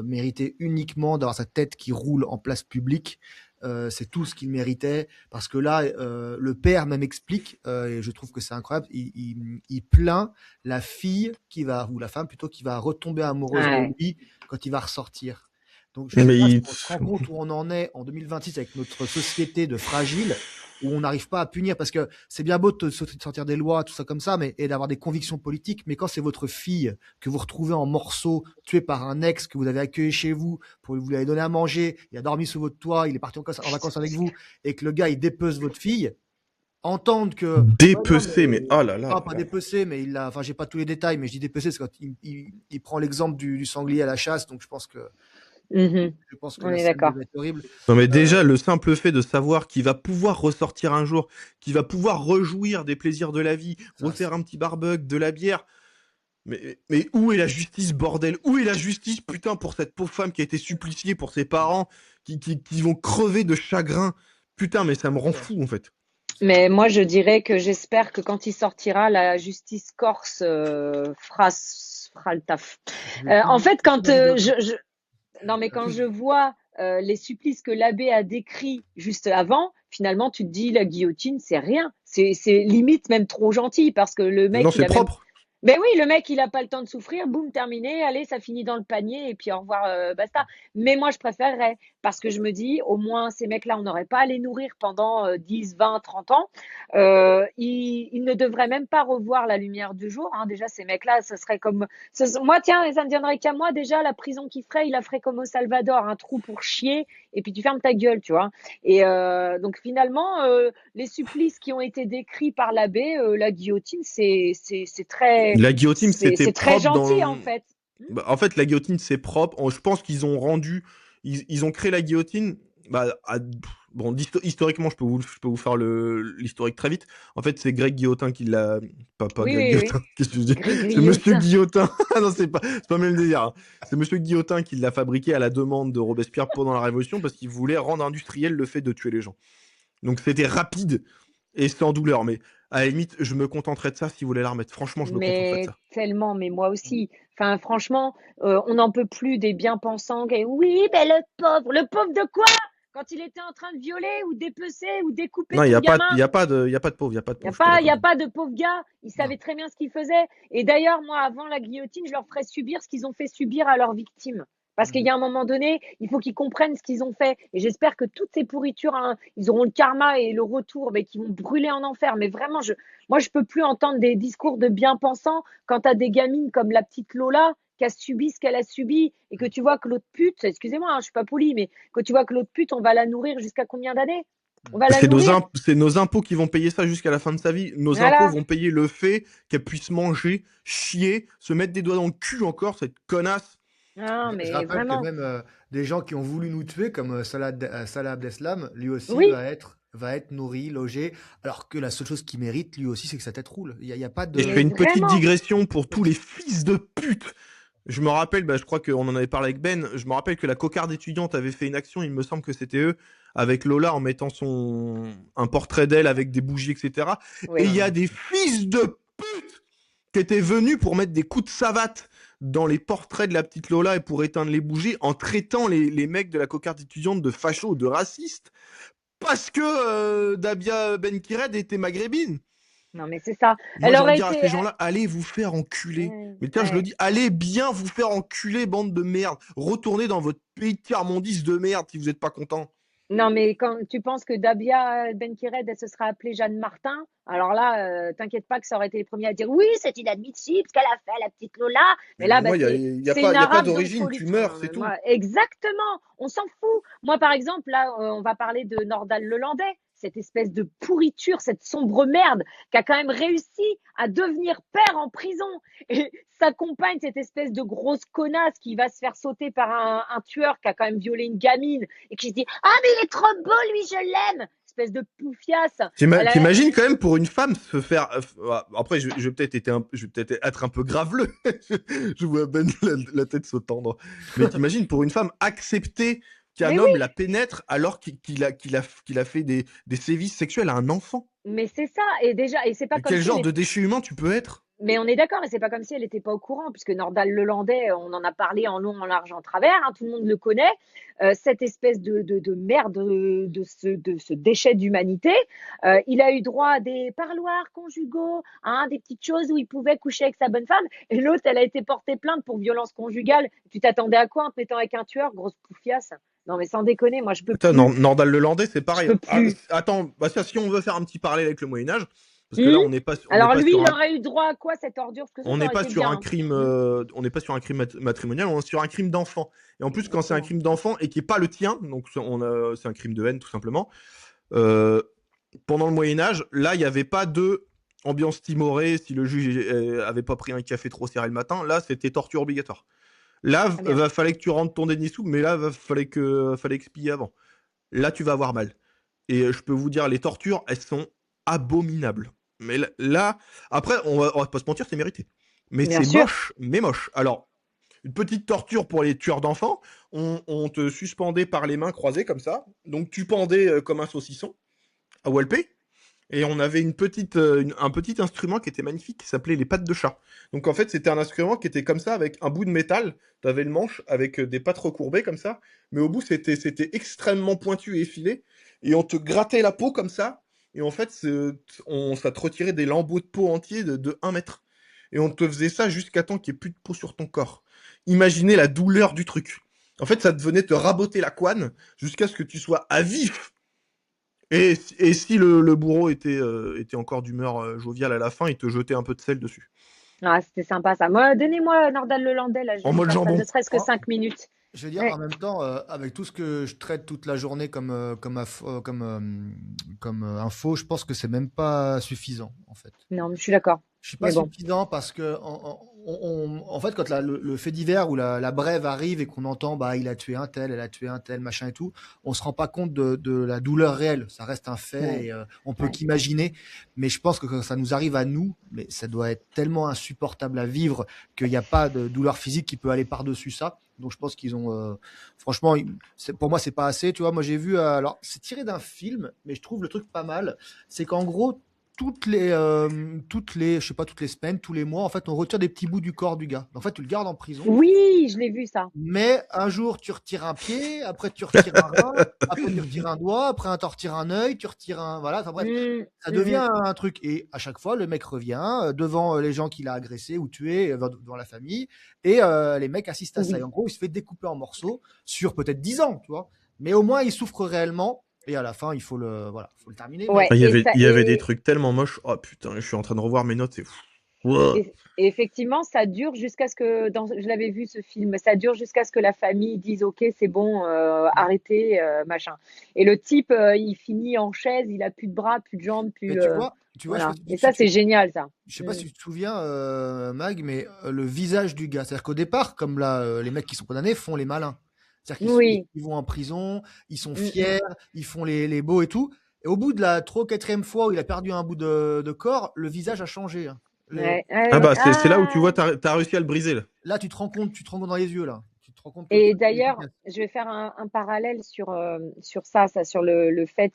méritait uniquement d'avoir sa tête qui roule en place publique. C'est tout ce qu'il méritait, parce que là, le père même explique, et je trouve que c'est incroyable, il plaint la fille ou la femme plutôt, qui va retomber amoureuse de lui quand il va ressortir. Donc, je sais pas si on se rend compte où on en est en 2026 avec notre société de fragile, où on n'arrive pas à punir, parce que c'est bien beau de sortir des lois, tout ça comme ça, et d'avoir des convictions politiques, mais quand c'est votre fille que vous retrouvez en morceaux, tuée par un ex que vous avez accueilli chez vous, vous lui avez donné à manger, il a dormi sous votre toit, il est parti en vacances avec vous, et que le gars, il dépece votre fille, entendre que... Dépecer, mais oh là là. Pas dépecer, mais j'ai pas tous les détails, mais je dis dépecer, c'est quand il prend l'exemple du sanglier à la chasse, donc je pense que... Je pense que on est d'accord. Horrible. Non, mais déjà, le simple fait de savoir qu'il va pouvoir ressortir un jour, qu'il va pouvoir rejouir des plaisirs de la vie, refaire un petit barbecue, de la bière. Mais où est la justice, bordel? Où est la justice, putain, pour cette pauvre femme qui a été suppliciée, pour ses parents, qui vont crever de chagrin? Putain, mais ça me rend fou, en fait. Mais moi, je dirais que j'espère que quand il sortira, la justice corse fera le taf. En fait, quand Non, mais quand je vois les supplices que l'abbé a décrits juste avant, finalement, tu te dis, la guillotine, c'est rien. C'est limite même trop gentil, parce que le mec... Non, c'est propre. Ben oui, le mec, il a pas le temps de souffrir, boum, terminé, allez, ça finit dans le panier et puis au revoir, basta. Mais moi, je préférerais parce que je me dis, au moins, ces mecs-là, on n'aurait pas à les nourrir pendant 10, 20, 30 ans. Ils ne devraient même pas revoir la lumière du jour, hein. Déjà, ces mecs-là, ce serait comme... Moi, tiens, ça ne viendrait qu'à moi, déjà, la prison qu'il ferait, il la ferait comme au Salvador, un trou pour chier et puis tu fermes ta gueule, tu vois. Et donc, finalement, les supplices qui ont été décrits par l'abbé, la guillotine, c'est très, La guillotine, c'était c'est très propre gentil dans. en fait. Bah, en fait, la guillotine, c'est propre. Je pense qu'ils ont rendu. Ils ont créé la guillotine. Bah, bon, historiquement, je peux vous faire l'historique très vite. En fait, c'est Greg Guillotin qui l'a. Pas Oui, Greg oui, oui. Guillotin. Qu'est-ce que je dis? C'est Monsieur Grignotin. Guillotin. Ah non, c'est pas même le délire, hein. C'est Monsieur Guillotin qui l'a fabriqué à la demande de Robespierre pendant la Révolution parce qu'il voulait rendre industriel le fait de tuer les gens. Donc c'était rapide et sans douleur. Mais à la limite, je me contenterais de ça si vous voulez la remettre. Franchement, je me contenterais de Mais ça. tellement, mais moi aussi. Enfin, franchement, on n'en peut plus des bien-pensants. Oui, mais le pauvre de quoi? Quand il était en train de violer ou dépecer ou découper Non, il y ton a pas, il gamin, y a pas de, il y a pas de pauvre, il y a pas de il n'y a pauvre. Je suis pas pas, y d'accord a avec vous. pas de pauvre gars. Ils Non. savaient très bien ce qu'ils faisaient. Et d'ailleurs, moi, avant la guillotine, je leur ferais subir ce qu'ils ont fait subir à leurs victimes. Parce qu'il y a un moment donné, il faut qu'ils comprennent ce qu'ils ont fait. Et j'espère que toutes ces pourritures, hein, ils auront le karma et le retour, mais qui vont brûler en enfer. Mais vraiment, moi, je peux plus entendre des discours de bien-pensants quand tu as des gamines comme la petite Lola qui a subi ce qu'elle a subi et que tu vois que l'autre pute, excusez-moi, hein, je suis pas polie, mais que tu vois que l'autre pute, on va la nourrir jusqu'à combien d'années? On va la nourrir. C'est nos impôts qui vont payer ça jusqu'à la fin de sa vie. Nos impôts Voilà. vont payer le fait qu'elle puisse manger, chier, se mettre des doigts dans le cul encore, cette connasse. Non, Je mais rappelle que vraiment. même des gens qui ont voulu nous tuer, comme Salah Abdeslam, lui aussi Oui, va être nourri, logé, alors que la seule chose qu'il mérite, lui aussi, c'est que sa tête roule. Il y a pas Et je de... fais mais une petite vraiment. digression pour tous les fils de pute. Je me rappelle, je crois qu'on en avait parlé avec Ben, je me rappelle que la cocarde étudiante avait fait une action, il me semble que c'était eux, avec Lola en mettant un portrait d'elle avec des bougies, etc. Et il Oui. y a des fils de pute qui étaient venus pour mettre des coups de savate dans les portraits de la petite Lola et pour éteindre les bougies en traitant les mecs de la cocarde étudiante de fachos, de racistes, parce que Dabia Ben Kired était maghrébine. Non, mais c'est ça. Moi, Elle j'ai envie de aurait dire à été. ces gens-là, allez vous faire enculer. Ouais, Mais tiens, je le ouais. dis, allez bien vous faire enculer, bande de merde. Retournez dans votre pays de tiers-mondiste de merde si vous n'êtes pas content. Non, mais quand tu penses que Dabia Ben-Kired, elle se sera appelée Jeanne Martin, alors là, t'inquiète pas que ça aurait été les premiers à dire oui, c'est inadmissible ce qu'elle a fait, la petite Lola. Mais là, bah, Moi, il n'y a, c'est une y a pas arabe, donc faut d'origine, lui. tu Non, meurs, non, c'est mais tout. moi, exactement, on s'en fout. Moi, par exemple, là, on va parler de Nordal Lelandais, cette espèce de pourriture, cette sombre merde qui a quand même réussi à devenir père en prison. Et sa compagne, cette espèce de grosse connasse qui va se faire sauter par un tueur qui a quand même violé une gamine et qui se dit ah, mais il est trop beau, lui, je l'aime. Espèce de poufiasse. T'imagines quand même pour une femme se faire. Après, je vais peut-être être un peu graveleux. Je vois Ben la tête se tendre. Mais t'imagines pour une femme accepter qu'un Mais oui, homme la pénètre alors qu'il a fait des sévices sexuels à un enfant. mais c'est ça. Et déjà, et c'est pas Mais comme quel si elle genre de était. déchet humain tu peux être? Mais on est d'accord, et c'est pas comme si elle n'était pas au courant, puisque Nordal Lelandais, on en a parlé en long, en large, en travers, hein, tout le monde le connaît. Cette espèce de merde, de ce déchet d'humanité, il a eu droit à des parloirs conjugaux, hein, des petites choses où il pouvait coucher avec sa bonne femme. Et l'autre, elle a été portée plainte pour violence conjugale. Tu t'attendais à quoi en te mettant avec un tueur, grosse poufiasse? Non, mais sans déconner, moi, je peux Attends, plus. Nordal Lelandais, c'est Je pareil. peux Ah, plus. attends, si on veut faire un petit parallèle avec le Moyen-Âge, parce que Hmm. là, on n'est Alors pas lui, sur il un, aurait eu droit à quoi, cette ordure? Parce que ça, on ça n'est aurait pas été sur bien, un hein. crime, Hmm. on n'est pas sur un crime matrimonial, on est sur un crime d'enfant. Et en plus, quand c'est un Exactement. crime d'enfant et qui est pas le tien, donc c'est un crime de haine tout simplement. euh, Pendant le Moyen Âge, là, il n'y avait pas de ambiance timorée si le juge avait pas pris un café trop serré le matin. Là, c'était torture obligatoire. Là, Ah merde. va fallait que tu rentres ton déni sous, mais là, fallait expier avant. Là, tu vas avoir mal. Et je peux vous dire, les tortures, elles sont abominables. Mais là, après, on va pas se mentir, c'est mérité. Mais Bien c'est sûr. moche, mais moche. Alors, une petite torture pour les tueurs d'enfants. On te suspendait par les mains croisées comme ça. Donc tu pendais comme un saucisson à Walpé. Et on avait un petit instrument qui était magnifique qui s'appelait les pattes de chat. Donc en fait, c'était un instrument qui était comme ça avec un bout de métal. Tu avais le manche avec des pattes recourbées comme ça. Mais au bout, c'était extrêmement pointu et effilé. Et on te grattait la peau comme ça. Et en fait, ça te retirait des lambeaux de peau entiers de 1 mètre. et on te faisait ça jusqu'à temps qu'il n'y ait plus de peau sur ton corps. Imaginez la douleur du truc. En fait, ça venait te raboter la couenne jusqu'à ce que tu sois à vif. Et si le bourreau était encore d'humeur joviale à la fin, il te jetait un peu de sel dessus. Ah, c'était sympa ça. Moi, donnez-moi Nordal Lelandais, là, je En vais me mode faire ça, jambon. ne serait-ce que 5 minutes. Je veux dire, Ouais. en même temps, avec tout ce que je traite toute la journée comme info, je pense que c'est même pas suffisant, en fait. Non, mais je suis d'accord. Je suis pas Mais bon. suffisant parce que en fait, quand le fait divers ou la brève arrive et qu'on entend bah il a tué un tel, elle a tué un tel, machin et tout, on se rend pas compte de la douleur réelle. Ça reste un fait Ouais. et on peut Ouais. qu'imaginer. Mais je pense que quand ça nous arrive à nous, mais ça doit être tellement insupportable à vivre qu'il n'y a pas de douleur physique qui peut aller par-dessus ça. Donc je pense qu'ils ont, franchement, pour moi c'est pas assez. Tu vois, moi j'ai vu, alors c'est tiré d'un film, mais je trouve le truc pas mal. C'est qu'en gros je sais pas, toutes les semaines, tous les mois, en fait, on retire des petits bouts du corps du gars. En fait, tu le gardes en prison, Oui, je l'ai vu ça. mais un jour, tu retires un pied, après, tu retires un rein, après, tu retires un doigt, après, tu retires un œil, tu retires un. Voilà, enfin bref, ça devient un truc. Et à chaque fois, le mec revient devant les gens qu'il a agressés ou tués, devant la famille, et les mecs assistent à ça. Oui. Et en gros, il se fait découper en morceaux sur peut-être 10 ans, tu vois. Mais au moins, il souffre réellement. Et à la fin, il faut le terminer. Ouais. Ah, il Et ça, y avait des trucs tellement moches. Oh putain, je suis en train de revoir mes notes, c'est fou. Wow. et effectivement, ça dure jusqu'à ce que, je l'avais vu ce film, ça dure jusqu'à ce que la famille dise OK, c'est bon, arrêtez, machin. Et le type, il finit en chaise, il a plus de bras, plus de jambes, Mais plus. tu vois, je sais Voilà. pas Et ça, c'est génial, ça. je sais pas si tu te souviens, Mag, mais le visage du gars. C'est-à-dire qu'au départ, comme là, les mecs qui sont condamnés font les malins. C'est-à-dire Oui. ils vont en prison, ils sont Mm, fiers, ils font les beaux et tout. Et au bout de la 4e fois où il a perdu un bout de corps, le visage a changé, hein. Ouais, Ah ouais. bah c'est là où tu Ah. vois, t'as réussi à le briser là. Là, tu te rends compte dans les yeux, là. Tu te rends compte que le Et truc est d'ailleurs, efficace. je vais faire un parallèle sur ça, sur le fait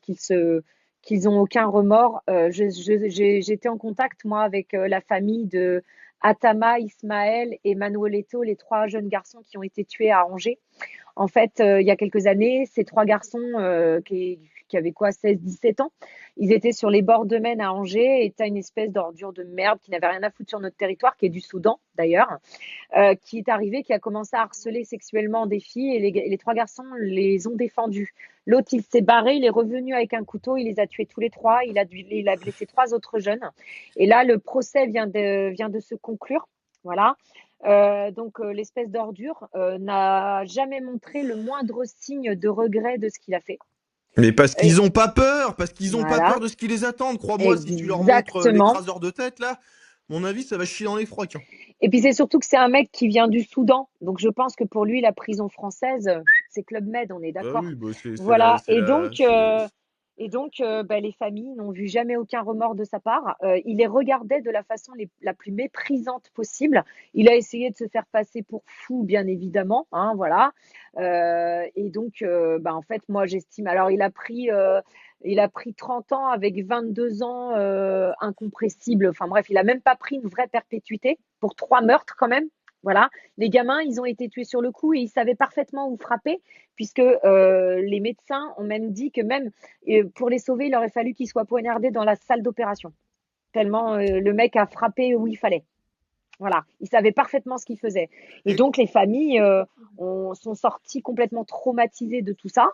qu'ils ont aucun remords. J'étais en contact, moi, avec la famille de Atama, Ismaël et Manuel Eto'o, les 3 jeunes garçons qui ont été tués à Angers. En fait, il y a quelques années, ces 3 garçons qui avaient quoi, 16, 17 ans, ils étaient sur les bords de Maine à Angers et tu as une espèce d'ordure de merde qui n'avait rien à foutre sur notre territoire, qui est du Soudan d'ailleurs, qui est arrivé, qui a commencé à harceler sexuellement des filles et les 3 garçons les ont défendus. L'autre, il s'est barré, il est revenu avec un couteau, il les a tués tous les 3, il a blessé 3 autres jeunes. Et là, le procès vient de se conclure. Voilà. Donc, l'espèce d'ordure n'a jamais montré le moindre signe de regret de ce qu'il a fait. Mais parce Et qu'ils ont pas peur, parce qu'ils ont pas voilà, peur de ce qui les attend. Crois-moi, si tu leur montres exactement. l'écraseur de tête là, mon avis, ça va chier dans les frocs. Hein. Et puis c'est surtout que c'est un mec qui vient du Soudan, donc je pense que pour lui la prison française, c'est Club Med, on est Bah d'accord. oui, bah Voilà. Et donc, les familles n'ont vu jamais aucun remords de sa part. Il les regardait de la façon la plus méprisante possible. Il a essayé de se faire passer pour fou, bien évidemment, hein, voilà. Et donc, en fait, moi, j'estime. Alors, il a pris 30 ans avec 22 ans incompressible. Enfin bref, il a même pas pris une vraie perpétuité pour 3 meurtres quand même. Voilà, les gamins, ils ont été tués sur le coup et ils savaient parfaitement où frapper, puisque les médecins ont même dit que même pour les sauver, il aurait fallu qu'ils soient poignardés dans la salle d'opération. Tellement le mec a frappé où il fallait. Voilà, il savait parfaitement ce qu'il faisait. Et Et- donc les familles sont sorties complètement traumatisées de tout ça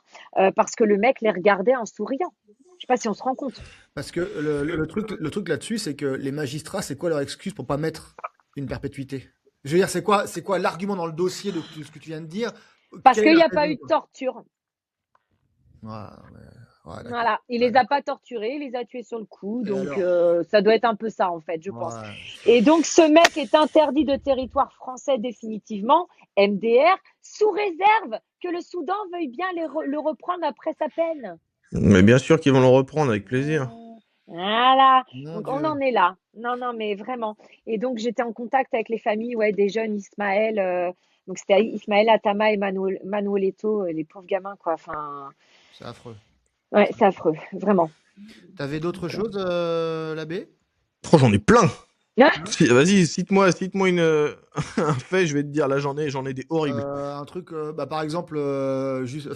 parce que le mec les regardait en souriant. Je sais pas si on se rend compte. Parce que le truc là-dessus, c'est que les magistrats, c'est quoi leur excuse pour pas mettre une perpétuité? Je veux dire, c'est quoi l'argument dans le dossier de tout ce que tu viens de dire? Parce Quelle est qu'il n'y la a pas raison, eu de quoi? torture. Ouais, d'accord. Voilà, il Ouais, les a pas torturés, il les a tués sur le coup. Et Donc alors? ça doit être un peu ça en fait, je pense. Ouais. Et donc ce mec est interdit de territoire français définitivement, MDR, sous réserve que le Soudan veuille bien le reprendre après sa peine. Mais bien sûr qu'ils vont le reprendre avec plaisir. Voilà, Mon donc on Dieu. en est là. Non, non, mais vraiment. Et donc j'étais en contact avec les familles, ouais, des jeunes Ismaël. Donc c'était Ismaël Atama et Manuel Eto'o, les pauvres gamins, quoi. Enfin, C'est affreux. ouais, c'est affreux, vraiment. T'avais d'autres Donc, choses, l'abbé? Oh, j'en ai plein. Vas-y, cite-moi un fait, je vais te dire, là j'en ai des horribles. Un truc, par exemple, juste,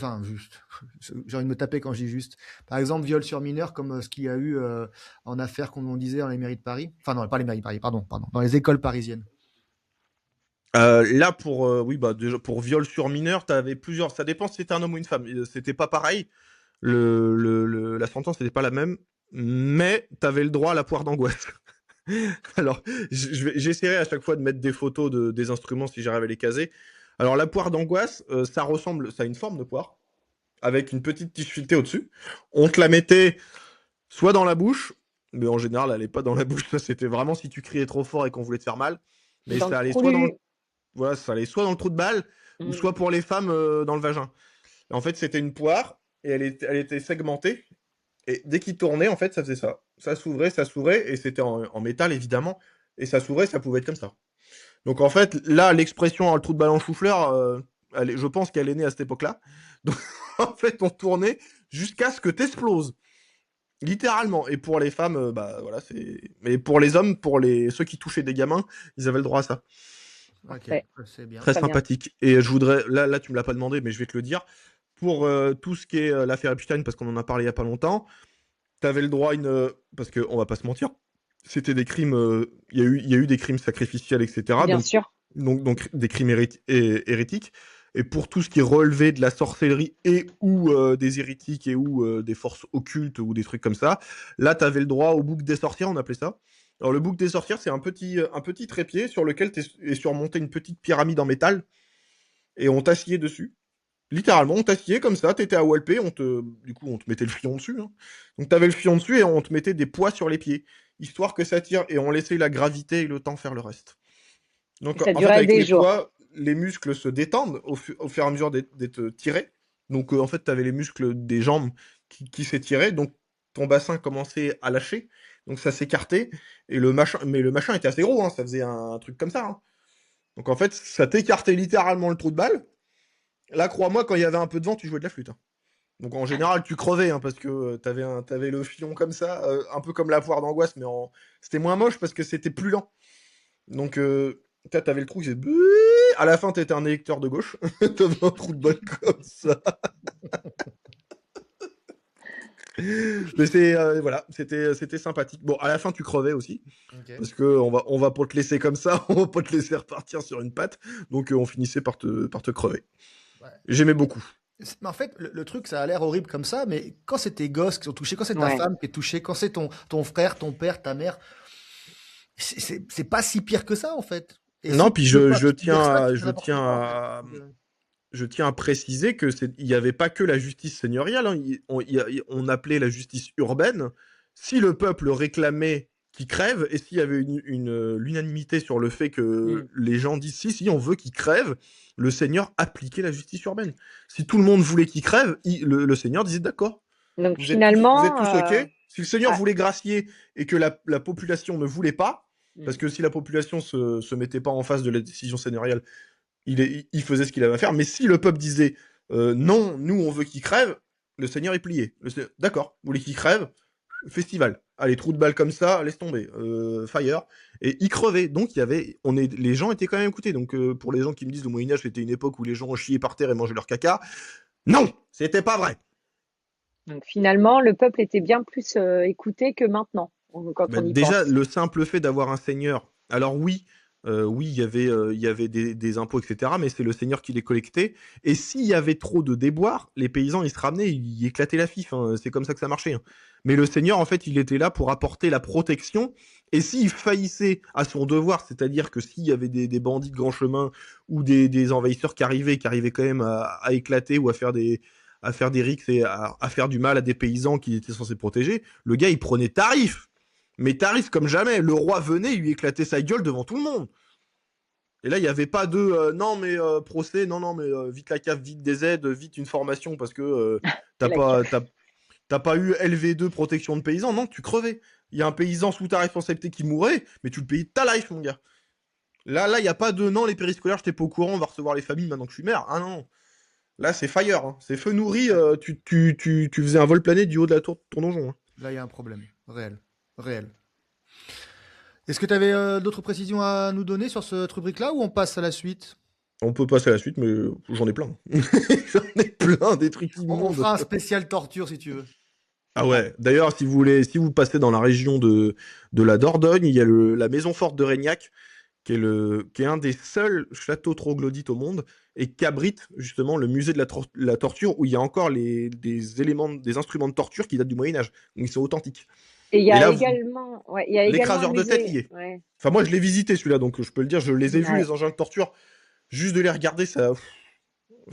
j'ai envie de me taper quand je dis juste. Par exemple, viol sur mineur, comme ce qu'il y a eu en affaires, comme on disait, dans les mairies de Paris. Enfin, non, pas les mairies de Paris, pardon, dans les écoles parisiennes. Là, oui, déjà, pour viol sur mineur, t'avais plusieurs. Ça dépend si c'était un homme ou une femme. C'était pas pareil. La sentence n'était pas la même. Mais t'avais le droit à la poire d'angoisse. Alors, j'essaierai à chaque fois de mettre des photos des instruments si j'arrive à les caser. Alors, la poire d'angoisse, ça a une forme de poire, avec une petite tige filetée au-dessus. On te la mettait soit dans la bouche, mais en général, elle n'est pas dans la bouche. Ça, c'était vraiment si tu criais trop fort et qu'on voulait te faire mal. Mais Dans le ça allait trou soit du... voilà, ça allait soit dans le trou de balle, ou Mm. soit pour les femmes dans le vagin. En fait, c'était une poire, et elle était segmentée. Et dès qu'il tournait, en fait, ça faisait ça. Ça s'ouvrait, et c'était en métal, évidemment. Et ça s'ouvrait, ça pouvait être comme ça. Donc, en fait, là, l'expression le trou de balle en chou-fleur, je pense qu'elle est née à cette époque-là. Donc, en fait, on tournait jusqu'à ce que t'exploses. Littéralement. Et pour les femmes, voilà, c'est. Mais pour les hommes, ceux qui touchaient des gamins, ils avaient le droit à ça. Ok, Parfait. c'est bien. Très Très bien. sympathique. Et je voudrais. Là, tu me l'as pas demandé, mais je vais te le dire. Pour tout ce qui est l'affaire Epstein, parce qu'on en a parlé il y a pas longtemps, t'avais le droit à une. Parce qu'on va pas se mentir, c'était des crimes. Il y a eu des crimes sacrificiels, etc. Bien sûr. Donc des crimes hérétiques. Et pour tout ce qui est relevé de la sorcellerie et ou des hérétiques et ou des forces occultes ou des trucs comme ça, là, t'avais le droit au bouc des sorcières, on appelait ça. Alors, le bouc des sorcières, c'est un petit trépied sur lequel est surmontée une petite pyramide en métal et on t'assied dessus. Littéralement, on t'assied comme ça, t'étais à Walpé, du coup, on te mettait le fion dessus. Hein. Donc, t'avais le fion dessus et on te mettait des poids sur les pieds, histoire que ça tire et on laissait la gravité et le temps faire le reste. Donc, Et ça en fait, durait avec des les jours. poids, les muscles se détendent au fur et à mesure d'être tirés. Donc, en fait, t'avais les muscles des jambes qui s'étiraient, donc ton bassin commençait à lâcher, donc ça s'écartait, et mais le machin était assez gros, hein, ça faisait un truc comme ça. Hein. Donc, en fait, ça t'écartait littéralement le trou de balle. Là, crois-moi, quand il y avait un peu de vent, tu jouais de la flûte. Hein. Donc en général, tu crevais hein, parce que t'avais le filon comme ça, un peu comme la poire d'angoisse, mais c'était moins moche parce que c'était plus lent. Donc t'avais le trou qui faisait à la fin, t'étais un électeur de gauche, t'avais un trou de balle comme ça. Mais voilà, c'était sympathique. Bon, à la fin, tu crevais aussi. Ok. Parce que on va pas te laisser comme ça, on va pas te laisser repartir sur une patte. Donc on finissait par te crever. Ouais. J'aimais beaucoup. Mais en fait, le truc, ça a l'air horrible comme ça, mais quand c'est tes gosses qui sont touchés, quand c'est ta Ouais. femme qui est touchée, quand c'est ton frère, ton père, ta mère, c'est pas si pire que ça, en fait. Et Non, si puis tu veux pas je subir ça, tiens tu à, fais je n'importe tiens quoi, en fait. à, je tiens à préciser que il n'y avait pas que la justice seigneuriale. Hein. On appelait la justice urbaine. Si le peuple réclamait qu'il crève, et s'il y avait l'unanimité sur le fait que les gens disent si, on veut qu'il crève, le seigneur appliquait la justice urbaine. Si tout le monde voulait qu'il crève, le seigneur disait d'accord. Donc Vous êtes finalement, tous OK. Si le seigneur ah, voulait gracier et que la population ne voulait pas, parce que si la population se mettait pas en face de la décision seigneuriale, il faisait ce qu'il avait à faire. Mais si le peuple disait non, nous on veut qu'il crève, le seigneur est plié. D'accord, vous voulez qu'il crève, festival. Allez, trou de balle comme ça, laisse tomber. Fire. Et il crevait. Donc les gens étaient quand même écoutés. Donc pour les gens qui me disent le Moyen-Âge c'était une époque où les gens chiaient par terre et mangeaient leur caca, non, c'était pas vrai. donc finalement, le peuple était bien plus écouté que maintenant, quand on y Déjà, pense. le simple fait d'avoir un seigneur. Alors oui, il y avait des impôts, etc. Mais c'est le seigneur qui les collectait. Et s'il y avait trop de déboires, les paysans, ils se ramenaient, ils éclataient la fif. Hein. C'est comme ça que ça marchait. Hein. Mais le seigneur, en fait, il était là pour apporter la protection. Et s'il faillissait à son devoir, c'est-à-dire que s'il y avait des bandits de grand chemin ou des envahisseurs qui arrivaient quand même à éclater ou à faire des rixes et à faire du mal à des paysans qui étaient censés protéger, le gars, il prenait tarif. Mais tarif comme jamais. Le roi venait, il lui éclatait sa gueule devant tout le monde. Et là, il n'y avait pas de non, mais procès, non, mais vite la CAF, vite des aides, vite une formation parce que t'as pas eu LV2 protection de paysans. Non, tu crevais. Il y a un paysan sous ta responsabilité qui mourait, mais tu le payais de ta life, mon gars. Là, il n'y a pas de non, les périscolaires, j'étais pas au courant, on va recevoir les familles maintenant que je suis maire. Ah non. Là, c'est fire. Hein. C'est feu nourri. Tu faisais un vol plané du haut de la tour de ton donjon. Hein. Là, il y a un problème. Réel. Réel. Est-ce que tu avais d'autres précisions à nous donner sur cette rubrique-là ou on passe à la suite? On peut passer à la suite, mais j'en ai plein. J'en ai plein des trucs On immondes. fera un spécial torture si tu veux. Ah ouais. D'ailleurs, si vous passez dans la région de la Dordogne, il y a la maison forte de Régnac, qui est un des seuls châteaux troglodytes au monde et qui abrite justement le musée de la torture où il y a encore des instruments de torture qui datent du Moyen-Âge. Donc ils sont authentiques. Et il y Et a là, également, ouais, il y a également l'écraseur un de tête y musée. est. Ouais. Enfin, moi, je l'ai visité celui-là, donc je peux le dire, je les ai vus, Ouais. les engins de torture. Juste de les regarder, ça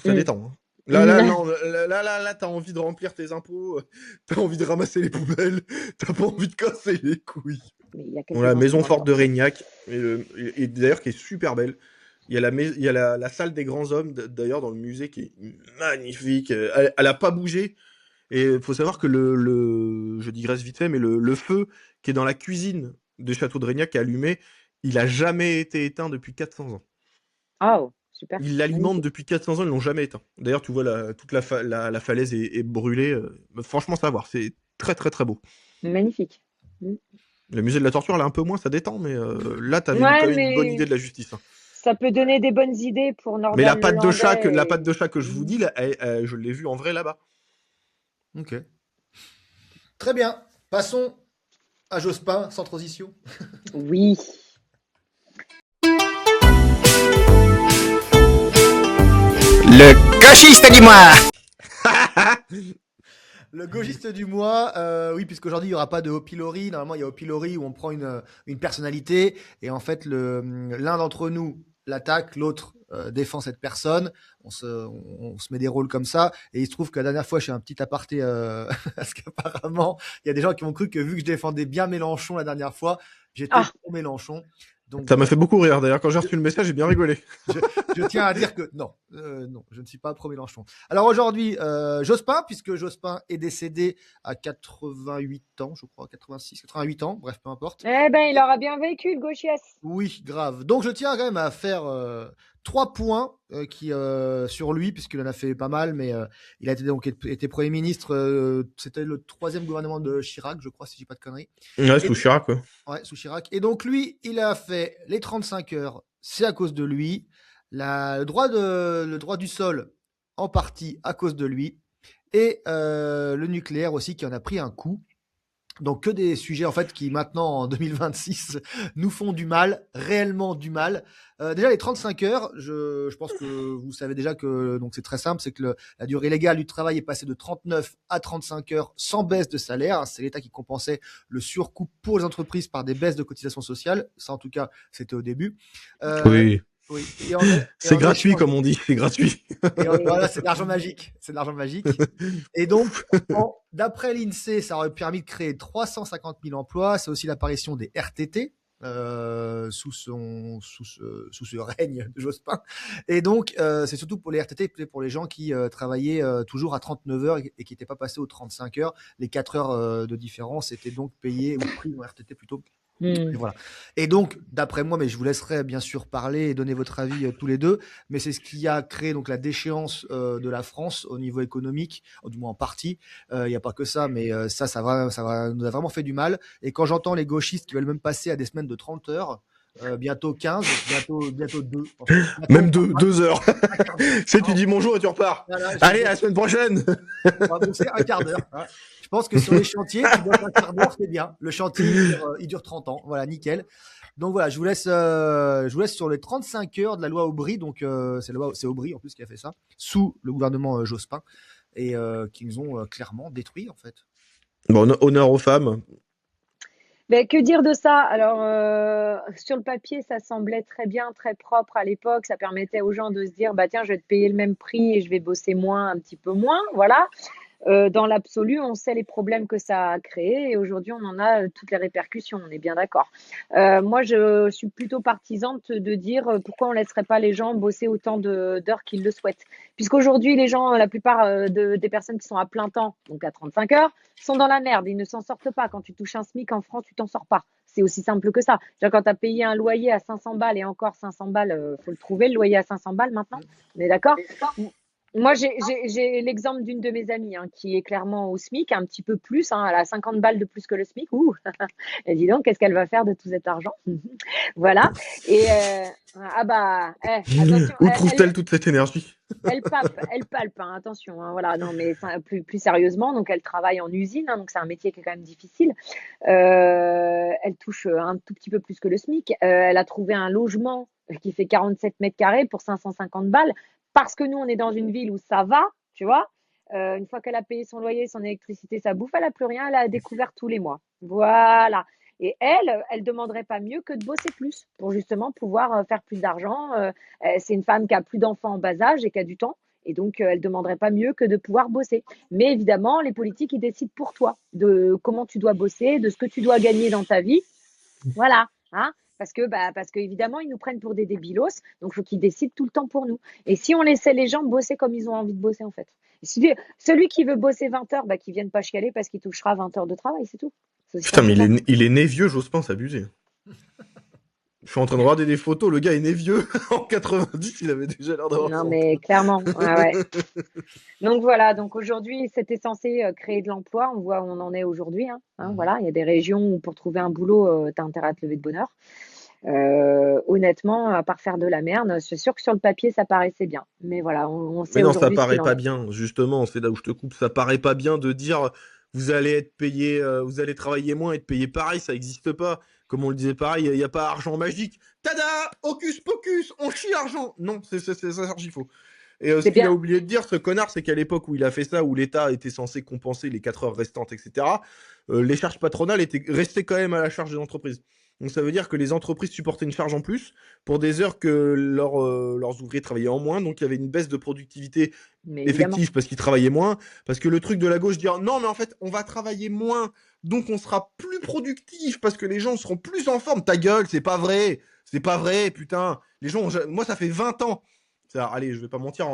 Mm. détend. Hein. Là, non, là, t'as envie de remplir tes impôts, t'as envie de ramasser les poubelles, t'as pas envie de casser les couilles. Mais il y a quelques Voilà, maison instruments de forte de torture. Régnac, et d'ailleurs qui est super belle. Il y a la salle des grands hommes, d'ailleurs, dans le musée, qui est magnifique. Elle a pas bougé. Et il faut savoir que je digresse vite fait, mais le feu qui est dans la cuisine du château de Régnac qui est allumé, il a jamais été éteint depuis 400 ans. Ah, oh, super. Ils l'alimentent Magnifique. depuis 400 ans, ils l'ont jamais éteint. D'ailleurs, tu vois, toute la falaise est brûlée. Franchement, ça va voir, c'est très très très beau. Magnifique. Mm. Le musée de la torture, là, un peu moins, ça détend, mais là, t'avais Ouais, quand même une bonne mais idée de la justice. Hein. ça peut donner des bonnes idées pour Mais Nordal la patte de chat Lelandais. que je vous dis, là, je l'ai vue en vrai là-bas. Ok. Très bien. Passons à Jospin, sans transition. Oui. Le gauchiste du mois. Le gauchiste du mois, oui, puisqu'aujourd'hui il n'y aura pas de Haut Pilori. Normalement, il y a Haut Pilori où on prend une personnalité et en fait l'un d'entre nous l'attaque, l'autre défend cette personne. On se met des rôles comme ça. Et il se trouve que la dernière fois, je fais un petit aparté parce qu'apparemment, il y a des gens qui ont cru que vu que je défendais bien Mélenchon la dernière fois, j'étais pour Mélenchon. Donc, ça m'a fait beaucoup rire. D'ailleurs, quand j'ai reçu le message, j'ai bien rigolé. Je tiens à dire que non, je ne suis pas pro-Mélenchon. Alors aujourd'hui, Jospin, puisque Jospin est décédé à 88 ans, je crois, 86, 88 ans, bref, peu importe. Eh ben, il aura bien vécu, le gauchias. Oui, grave. Donc je tiens quand même à faire 3 points sur lui, puisqu'il en a fait pas mal, mais il a été Premier ministre, c'était le 3e gouvernement de Chirac, je crois, si je dis pas de conneries. Ouais, sous Chirac, quoi. Ouais, sous Chirac. Et donc lui, il a fait les 35 heures, c'est à cause de lui. Le droit du sol, en partie à cause de lui. Et le nucléaire aussi, qui en a pris un coup. Donc que des sujets en fait qui maintenant en 2026 nous font du mal, réellement du mal. Déjà les 35 heures, je pense que vous savez déjà que donc c'est très simple, c'est que la durée légale du travail est passée de 39 à 35 heures sans baisse de salaire. C'est l'État qui compensait le surcoût pour les entreprises par des baisses de cotisations sociales. Ça en tout cas c'était au début. Oui. Oui. C'est gratuit, comme on dit, c'est gratuit. Voilà, c'est de l'argent magique. C'est de l'argent magique. Et donc, d'après l'INSEE, ça aurait permis de créer 350 000 emplois. C'est aussi l'apparition des RTT sous ce règne de Jospin. Et donc, c'est surtout pour les RTT, pour les gens qui travaillaient toujours à 39 heures et qui n'étaient pas passés aux 35 heures. Les 4 heures de différence étaient donc payées ou pris en RTT plutôt. Et voilà. Et donc, d'après moi, mais je vous laisserai bien sûr parler et donner votre avis tous les deux, mais c'est ce qui a créé donc la déchéance de la France au niveau économique, du moins en partie. Il n'y a pas que ça, mais ça nous a vraiment fait du mal. Et quand j'entends les gauchistes qui veulent même passer à des semaines de 30 heures, bientôt 15, bientôt 2. Même 2 heures. C'est tu dis bonjour et tu repars. Voilà, allez, à la semaine prochaine. On va bosser un quart d'heure. Hein. Je pense que sur les chantiers, tu bosses un quart d'heure, c'est bien. Le chantier, il dure 30 ans. Voilà, nickel. Donc voilà, je vous laisse sur les 35 heures de la loi Aubry. Donc c'est Aubry en plus qui a fait ça, sous le gouvernement Jospin, et qui nous ont clairement détruits en fait. Bon, honneur aux femmes. Ben, que dire de ça? Alors, sur le papier, ça semblait très bien, très propre à l'époque. Ça permettait aux gens de se dire, bah tiens, je vais te payer le même prix et je vais bosser moins, un petit peu moins. Voilà. Dans l'absolu, on sait les problèmes que ça a créés et aujourd'hui, on en a toutes les répercussions, on est bien d'accord. Moi, je suis plutôt partisante de dire pourquoi on ne laisserait pas les gens bosser autant d'heures qu'ils le souhaitent. Puisqu'aujourd'hui, les gens, la plupart des personnes qui sont à plein temps, donc à 35 heures, sont dans la merde, ils ne s'en sortent pas. Quand tu touches un SMIC en France, tu t'en sors pas. C'est aussi simple que ça. Quand tu as payé un loyer à 500 balles et encore 500 balles, faut le trouver, le loyer à 500 balles maintenant, on est d'accord? Moi, j'ai l'exemple d'une de mes amies qui est clairement au SMIC, un petit peu plus. Elle a 50 balles de plus que le SMIC. Ouh. Et dis donc, qu'est-ce qu'elle va faire de tout cet argent? Voilà. Et ah bah, attention, Où trouve-t-elle toute cette énergie? elle palpe, attention. Voilà, non, mais plus sérieusement, donc elle travaille en usine, donc c'est un métier qui est quand même difficile. Elle touche un tout petit peu plus que le SMIC. Elle a trouvé un logement qui fait 47 mètres carrés pour 550 balles parce que nous, on est dans une ville où ça va, tu vois. Une fois qu'elle a payé son loyer, son électricité, sa bouffe, elle n'a plus rien, elle a découvert tous les mois. Voilà. Et elle demanderait pas mieux que de bosser plus pour justement pouvoir faire plus d'argent. C'est une femme qui a plus d'enfants en bas âge et qui a du temps. Et donc, elle demanderait pas mieux que de pouvoir bosser. Mais évidemment, les politiques, ils décident pour toi de comment tu dois bosser, de ce que tu dois gagner dans ta vie. Voilà. Parce que évidemment, ils nous prennent pour des débilos. Donc, il faut qu'ils décident tout le temps pour nous. Et si on laissait les gens bosser comme ils ont envie de bosser, en fait. Celui qui veut bosser 20 heures, qu'il vienne pas chialer parce qu'il touchera 20 heures de travail, c'est tout. Putain, mais il est né vieux, Jospin, c'est abusé. Je suis en train de regarder des photos, le gars est né vieux. En 90, il avait déjà l'air d'avoir. Non, mais clairement. Ouais. Donc voilà, donc aujourd'hui, c'était censé créer de l'emploi. On voit où on en est aujourd'hui. Voilà, il y a des régions où pour trouver un boulot, tu as intérêt à te lever de bonne heure. Honnêtement, à part faire de la merde, c'est sûr que sur le papier, ça paraissait bien. Mais voilà, on sait Mais non, ça aujourd'hui ce paraît qu'il en pas est. bien, justement, c'est là où je te coupe. Ça paraît pas bien de dire vous allez être payé, vous allez travailler moins et être payé pareil, ça existe pas. Comme on le disait pareil, il n'y a pas argent magique. Tada! Hocus pocus! On chie argent! Non, c'est ça, il faut. Et ce C'est qu'il a bien. oublié de dire, ce connard, c'est qu'à l'époque où il a fait ça, où l'État était censé compenser les 4 heures restantes, etc., les charges patronales restaient quand même à la charge des entreprises. Donc ça veut dire que les entreprises supportaient une charge en plus pour des heures que leurs ouvriers travaillaient en moins. Donc il y avait une baisse de productivité Mais évidemment. effective parce qu'ils travaillaient moins. Parce que le truc de la gauche, dire non, mais en fait, on va travailler moins, donc on sera plus productif parce que les gens seront plus en forme. Ta gueule, c'est pas vrai. C'est pas vrai, putain. Les gens, moi, ça fait 20 ans. Allez, je vais pas mentir,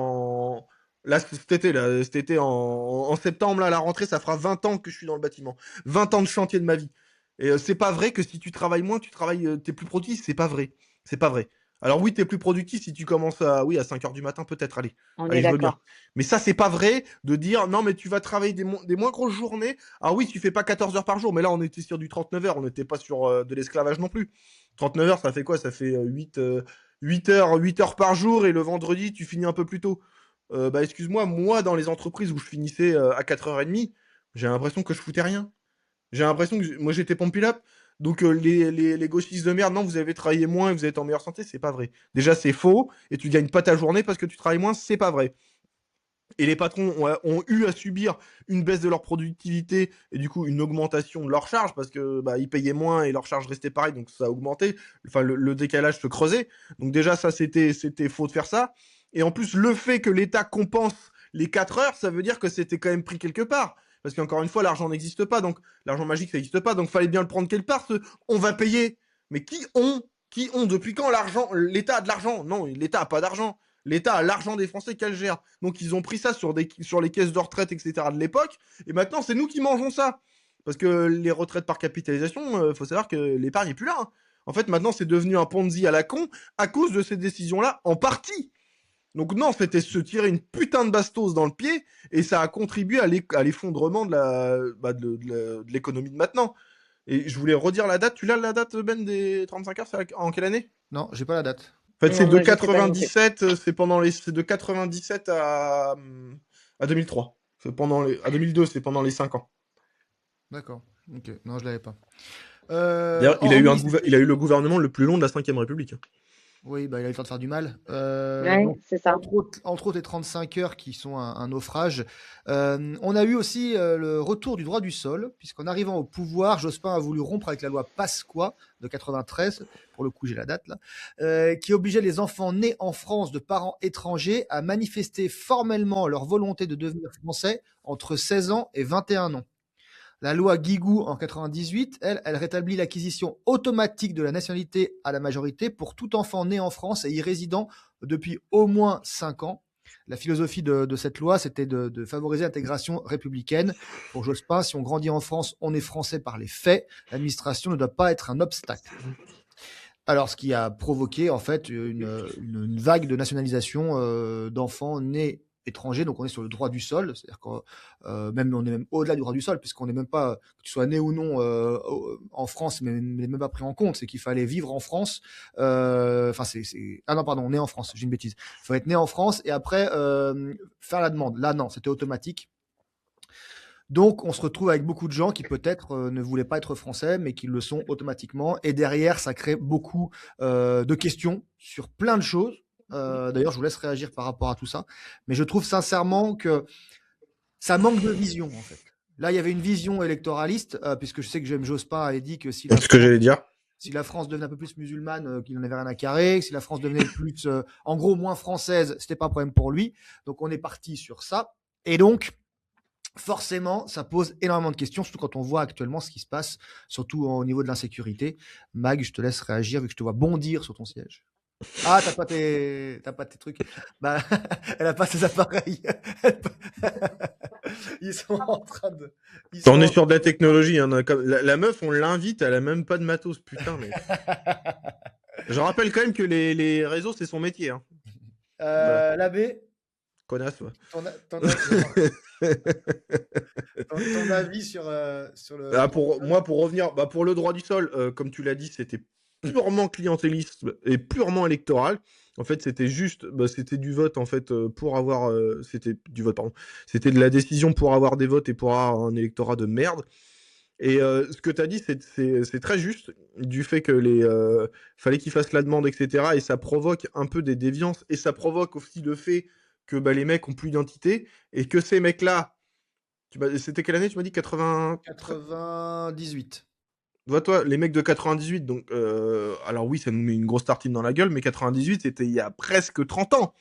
là, cet été en septembre, là, à la rentrée, ça fera 20 ans que je suis dans le bâtiment. 20 ans de chantier de ma vie. Et c'est pas vrai que si tu travailles moins, t'es plus productif. C'est pas vrai. C'est pas vrai. Alors oui, t'es plus productif si tu commences à 5h du matin, peut-être, allez. On Allez, est je veux bien. d'accord. Mais ça, c'est pas vrai de dire, non, mais tu vas travailler des moins grosses journées. Ah oui, tu fais pas 14 heures par jour, mais là, on était sur du 39 heures, on n'était pas sur de l'esclavage non plus. 39 heures, ça fait quoi? Ça fait 8 heures par jour, et le vendredi, tu finis un peu plus tôt. Excuse-moi, moi, dans les entreprises où je finissais à 4h30, j'ai l'impression que je foutais rien. J'ai l'impression que moi, j'étais pompé up. Donc les gauchistes de merde, non, vous avez travaillé moins et vous êtes en meilleure santé, c'est pas vrai. Déjà, c'est faux, et tu gagnes pas ta journée parce que tu travailles moins, c'est pas vrai. Et les patrons ont eu à subir une baisse de leur productivité et du coup une augmentation de leur charge parce que ils payaient moins et leur charge restait pareil, donc ça a augmenté. Enfin, le décalage se creusait. Donc déjà, ça, c'était faux de faire ça. Et en plus, le fait que l'État compense les 4 heures, ça veut dire que c'était quand même pris quelque part. Parce qu'encore une fois, l'argent n'existe pas, donc l'argent magique, ça n'existe pas, donc fallait bien le prendre quelque part. On va payer. Mais qui ont depuis quand l'État a de l'argent? Non, l'État a pas d'argent. L'État a l'argent des Français qu'elle gère. Donc ils ont pris ça sur les caisses de retraite, etc. de l'époque. Et maintenant, c'est nous qui mangeons ça. Parce que les retraites par capitalisation, faut savoir que l'épargne n'est plus là. Hein. En fait, maintenant, c'est devenu un Ponzi à la con à cause de ces décisions-là, en partie. Donc non, c'était se tirer une putain de bastos dans le pied et ça a contribué à l'effondrement de l'économie de maintenant. Et je voulais redire la date. Tu l'as la date, Ben, des 35 heures? C'est en quelle année? Non, j'ai pas la date. En fait, c'est Non, de moi, je sais pas non plus. 97, c'est de 97 à 2003. À 2002, c'est pendant les 5 ans. D'accord. Ok. Non, je l'avais pas. D'ailleurs, il a eu le gouvernement le plus long de la 5ème République. Oui, il a eu le temps de faire du mal. Ouais, Donc, c'est ça. entre autres, les 35 heures qui sont un naufrage. On a eu aussi le retour du droit du sol, puisqu'en arrivant au pouvoir, Jospin a voulu rompre avec la loi Pasqua de 93, pour le coup j'ai la date là, qui obligeait les enfants nés en France de parents étrangers à manifester formellement leur volonté de devenir français entre 16 ans et 21 ans. La loi Guigou en 98, elle rétablit l'acquisition automatique de la nationalité à la majorité pour tout enfant né en France et y résidant depuis au moins 5 ans. La philosophie de cette loi, c'était de favoriser l'intégration républicaine. Pour Jospin, si on grandit en France, on est français par les faits. L'administration ne doit pas être un obstacle. Alors, ce qui a provoqué en fait une vague de nationalisation d'enfants nés étranger, donc on est sur le droit du sol, c'est-à-dire qu'on même on est même au-delà du droit du sol, puisqu'on n'est même pas, que tu sois né ou non en France, mais même pas pris en compte, c'est qu'il fallait vivre en France. Enfin, ah non, pardon, né en France, j'ai une bêtise. Il faut être né en France et après faire la demande. Là, non, c'était automatique. Donc, on se retrouve avec beaucoup de gens qui peut-être ne voulaient pas être français, mais qui le sont automatiquement. Et derrière, ça crée beaucoup de questions sur plein de choses. D'ailleurs, je vous laisse réagir par rapport à tout ça. Mais je trouve sincèrement que ça manque de vision, en fait. Là, il y avait une vision électoraliste, puisque je sais que James Jospin avait dit que C'est ce que j'allais dire. Si la France devenait un peu plus musulmane, qu'il n'en avait rien à carrer, si la France devenait plus, en gros, moins française, c'était pas un problème pour lui. Donc, on est parti sur ça. Et donc, forcément, ça pose énormément de questions, surtout quand on voit actuellement ce qui se passe, surtout au niveau de l'insécurité. Mag, je te laisse réagir vu que je te vois bondir sur ton siège. Ah, t'as pas tes trucs. Bah, elle a pas ses appareils. Ils sont en train de. On est sur de la technologie. Hein. La meuf, on l'invite, elle a même pas de matos, putain. Mais... Je rappelle quand même que les réseaux, c'est son métier. Hein. L'abbé. Connasse, ouais. Ton avis sur le. Ah, pour revenir, pour le droit du sol, comme tu l'as dit, c'était purement clientéliste et purement électoral. En fait, c'était juste, c'était du vote en fait pour avoir, c'était du vote, pardon. C'était de la décision pour avoir des votes et pour avoir un électorat de merde. Et ce que tu as dit, c'est très juste, du fait que fallait qu'ils fassent la demande, etc. Et ça provoque un peu des déviances et ça provoque aussi le fait que les mecs ont plus d'identité et que ces mecs-là, c'était quelle année tu m'as dit 98. Vois-toi, les mecs de 98, donc alors oui, ça nous met une grosse tartine dans la gueule, mais 98, c'était il y a presque 30 ans.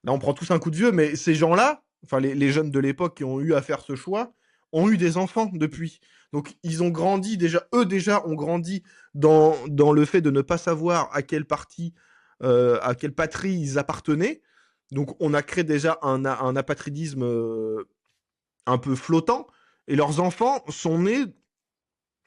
Là, on prend tous un coup de vieux, mais ces gens-là, enfin les jeunes de l'époque qui ont eu à faire ce choix, ont eu des enfants depuis. Donc ils ont grandi déjà, eux déjà ont grandi dans le fait de ne pas savoir à quelle partie, à quelle patrie ils appartenaient. Donc on a créé déjà un apatridisme un peu flottant, et leurs enfants sont nés,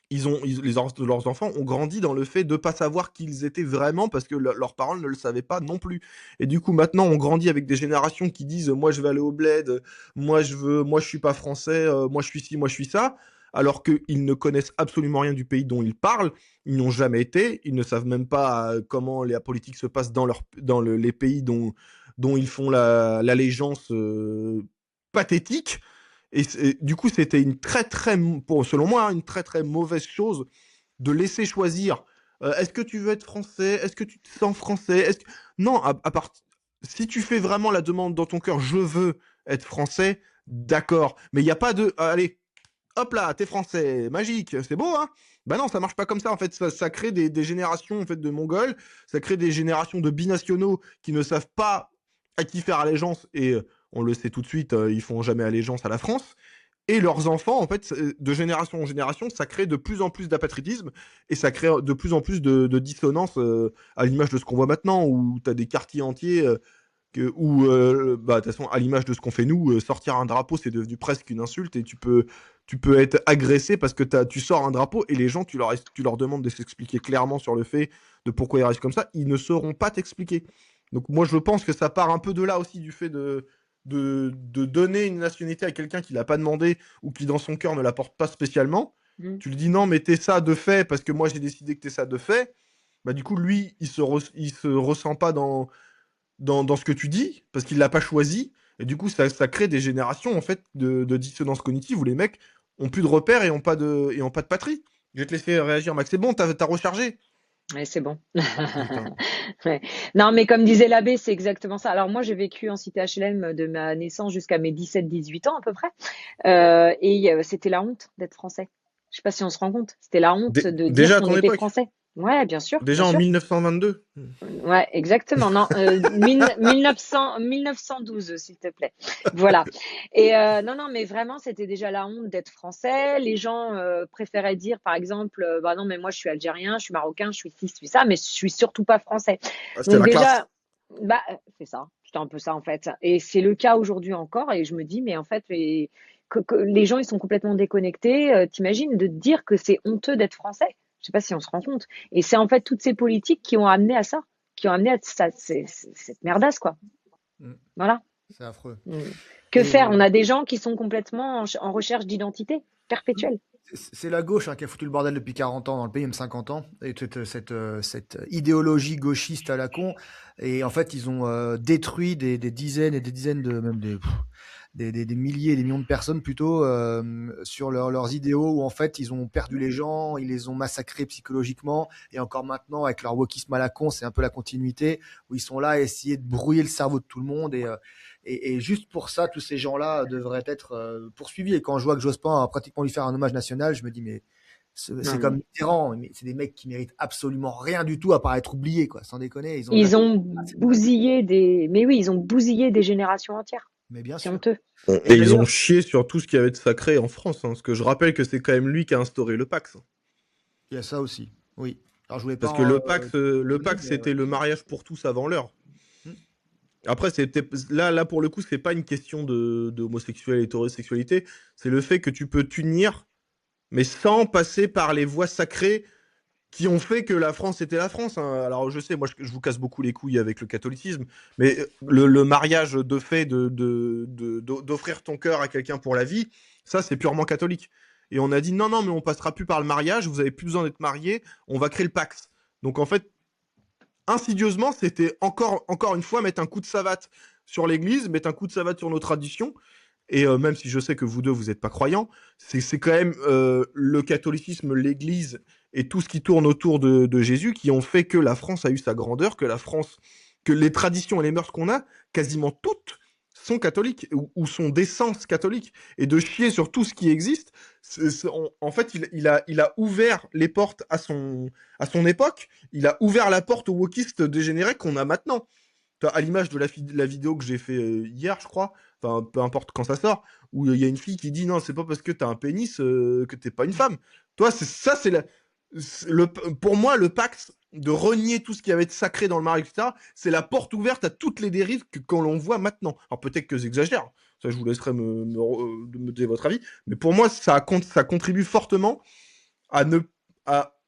leurs enfants ont grandi dans le fait de ne pas savoir qui ils étaient vraiment parce que leurs parents ne le savaient pas non plus. Et du coup, maintenant, on grandit avec des générations qui disent moi je vais aller au bled, moi je suis pas français, moi je suis ci, moi je suis ça, alors qu'ils ne connaissent absolument rien du pays dont ils parlent, ils n'ont jamais été, ils ne savent même pas comment la politique se passe dans les pays dont ils font l'allégeance pathétique. Et du coup, c'était une selon moi, une très très mauvaise chose de laisser choisir. Est-ce que tu veux être français? Est-ce que tu te sens français? Non, si tu fais vraiment la demande dans ton cœur, je veux être français, d'accord. Mais il n'y a pas de, allez, hop là, t'es français, magique, c'est beau, hein? Bah non, ça marche pas comme ça. En fait, ça crée des générations en fait de Mongols, ça crée des générations de binationaux qui ne savent pas à qui faire allégeance et on le sait tout de suite, ils font jamais allégeance à la France. Et leurs enfants, en fait, de génération en génération, ça crée de plus en plus d'apatridisme et ça crée de plus en plus de dissonance à l'image de ce qu'on voit maintenant, où tu as des quartiers entiers où, de toute façon, à l'image de ce qu'on fait nous, sortir un drapeau, c'est devenu presque une insulte et tu peux être agressé parce que tu sors un drapeau et les gens, tu leur demandes de s'expliquer clairement sur le fait de pourquoi ils réagissent comme ça, ils ne sauront pas t'expliquer. Donc moi, je pense que ça part un peu de là aussi, du fait de donner une nationalité à quelqu'un qui l'a pas demandé ou qui dans son cœur ne la porte pas spécialement. Tu lui dis non mais t'es ça de fait parce que moi j'ai décidé que t'es ça de fait. Bah du coup lui il se ressent pas dans ce que tu dis parce qu'il l'a pas choisi et du coup ça crée des générations en fait de dissonance cognitive où les mecs ont plus de repères et ont pas de patrie. Je vais te laisser réagir Max, c'est bon, t'as rechargé. Ouais, c'est bon. Ouais. Non, mais comme disait l'abbé, c'est exactement ça. Alors moi, j'ai vécu en cité HLM de ma naissance jusqu'à mes 17-18 ans à peu près. C'était la honte d'être français. Je sais pas si on se rend compte. C'était la honte de dire qu'on était français. Ouais, bien sûr. Déjà bien en sûr. 1922. Ouais, exactement. Non, 1912, s'il te plaît. Voilà. Et non, mais vraiment, c'était déjà la honte d'être français. Les gens préféraient dire, par exemple, bah non, mais moi, je suis algérien, je suis marocain, je suis ci, je suis ça, mais je suis surtout pas français. C'était la classe. Bah, c'est ça. C'était un peu ça, en fait. Et c'est le cas aujourd'hui encore. Et je me dis, mais en fait, que les gens, ils sont complètement déconnectés. T'imagines de te dire que c'est honteux d'être français? Je sais pas si on se rend compte. Et c'est en fait toutes ces politiques qui ont amené à ça, qui ont amené à cette merdasse, quoi. Voilà. C'est affreux. Que Et faire? On a des gens qui sont complètement en recherche d'identité perpétuelle. c'est la gauche qui a foutu le bordel depuis 40 ans dans le pays, même 50 ans, et cette idéologie gauchiste à la con. Et en fait, ils ont détruit des dizaines et des dizaines même des milliers, des millions de personnes plutôt sur leurs idéaux, où en fait ils ont perdu les gens, ils les ont massacrés psychologiquement, et encore maintenant avec leur wokisme à la con, c'est un peu la continuité, où ils sont là à essayer de brouiller le cerveau de tout le monde, et juste pour ça, tous ces gens-là devraient être poursuivis. Et quand je vois que Jospin a pratiquement lui faire un hommage national, je me dis mais c'est comme Mitterrand, mais c'est des mecs qui méritent absolument rien du tout à part être oubliés, quoi. Sans déconner, Ils ont bousillé ils ont bousillé des générations entières. Mais bien C'est sûr. honteux. Et ils ont chié sur tout ce qu'il y avait de sacré en France, parce que je rappelle que c'est quand même lui qui a instauré le Pax. Il y a ça aussi, oui. Alors, je voulais Parce pas que le Pax, c'était le mariage pour tous avant l'heure. Après, là, pour le coup, c'est pas une question de homosexualité et hétérosexualité, c'est le fait que tu peux t'unir, mais sans passer par les voies sacrées qui ont fait que la France était la France. Hein. Alors, je sais, moi, je vous casse beaucoup les couilles avec le catholicisme, mais le mariage de fait d'offrir ton cœur à quelqu'un pour la vie, ça, c'est purement catholique. Et on a dit, non, mais on passera plus par le mariage, vous avez plus besoin d'être marié, on va créer le Pax. Donc, en fait, insidieusement, c'était encore une fois mettre un coup de savate sur l'Église, mettre un coup de savate sur nos traditions. Et même si je sais que vous deux, vous n'êtes pas croyants, c'est quand même le catholicisme, l'Église et tout ce qui tourne autour de Jésus qui ont fait que la France a eu sa grandeur, que les traditions et les mœurs qu'on a, quasiment toutes, sont catholiques ou sont d'essence catholique. Et de chier sur tout ce qui existe, en fait, il a ouvert les portes à son époque, il a ouvert la porte aux wokistes dégénérés qu'on a maintenant. À l'image de la vidéo que j'ai fait hier, je crois, enfin peu importe quand ça sort, où il y a une fille qui dit non, c'est pas parce que t'as un pénis que t'es pas une femme. Toi, pour moi, le Pax de renier tout ce qui avait de sacré dans le mariage, etc., c'est la porte ouverte à toutes les dérives qu'on l'on voit maintenant. Alors peut-être que j'exagère, ça je vous laisserai me donner votre avis, mais pour moi, ça contribue fortement à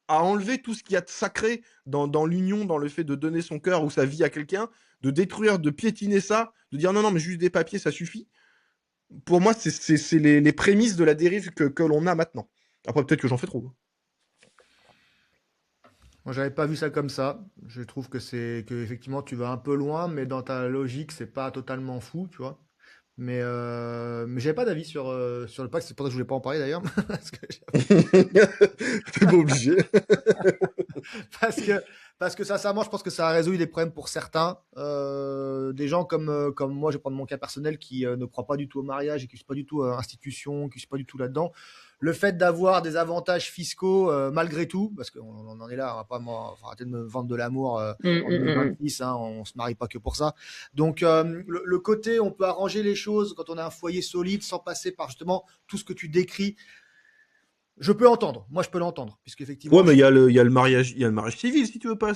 enlever tout ce qu'il y a de sacré dans l'union, dans le fait de donner son cœur ou sa vie à quelqu'un, de détruire, de piétiner ça, de dire non, mais juste des papiers, ça suffit. Pour moi, c'est les prémices de la dérive que l'on a maintenant. Après, peut-être que j'en fais trop. Moi, j'avais pas vu ça comme ça. Je trouve que effectivement tu vas un peu loin, mais dans ta logique, c'est pas totalement fou, tu vois. Mais j'avais pas d'avis sur le Pax, c'est pour ça que je voulais pas en parler d'ailleurs. T'es pas obligé. Parce que sincèrement, je pense que ça a résolu des problèmes pour certains. Des gens comme moi, je vais prendre mon cas personnel, qui ne croient pas du tout au mariage et qui ne sont pas du tout institution, qui ne sont pas du tout là-dedans. Le fait d'avoir des avantages fiscaux malgré tout, parce qu'on en est là, on va arrêter de me vendre de l'amour en 2026, hein, on se marie pas que pour ça. Donc le côté, on peut arranger les choses quand on a un foyer solide sans passer par justement tout ce que tu décris. Je peux entendre. Moi, je peux l'entendre, puisqu'effectivement. Ouais, mais il y a le mariage civil. Si tu veux pas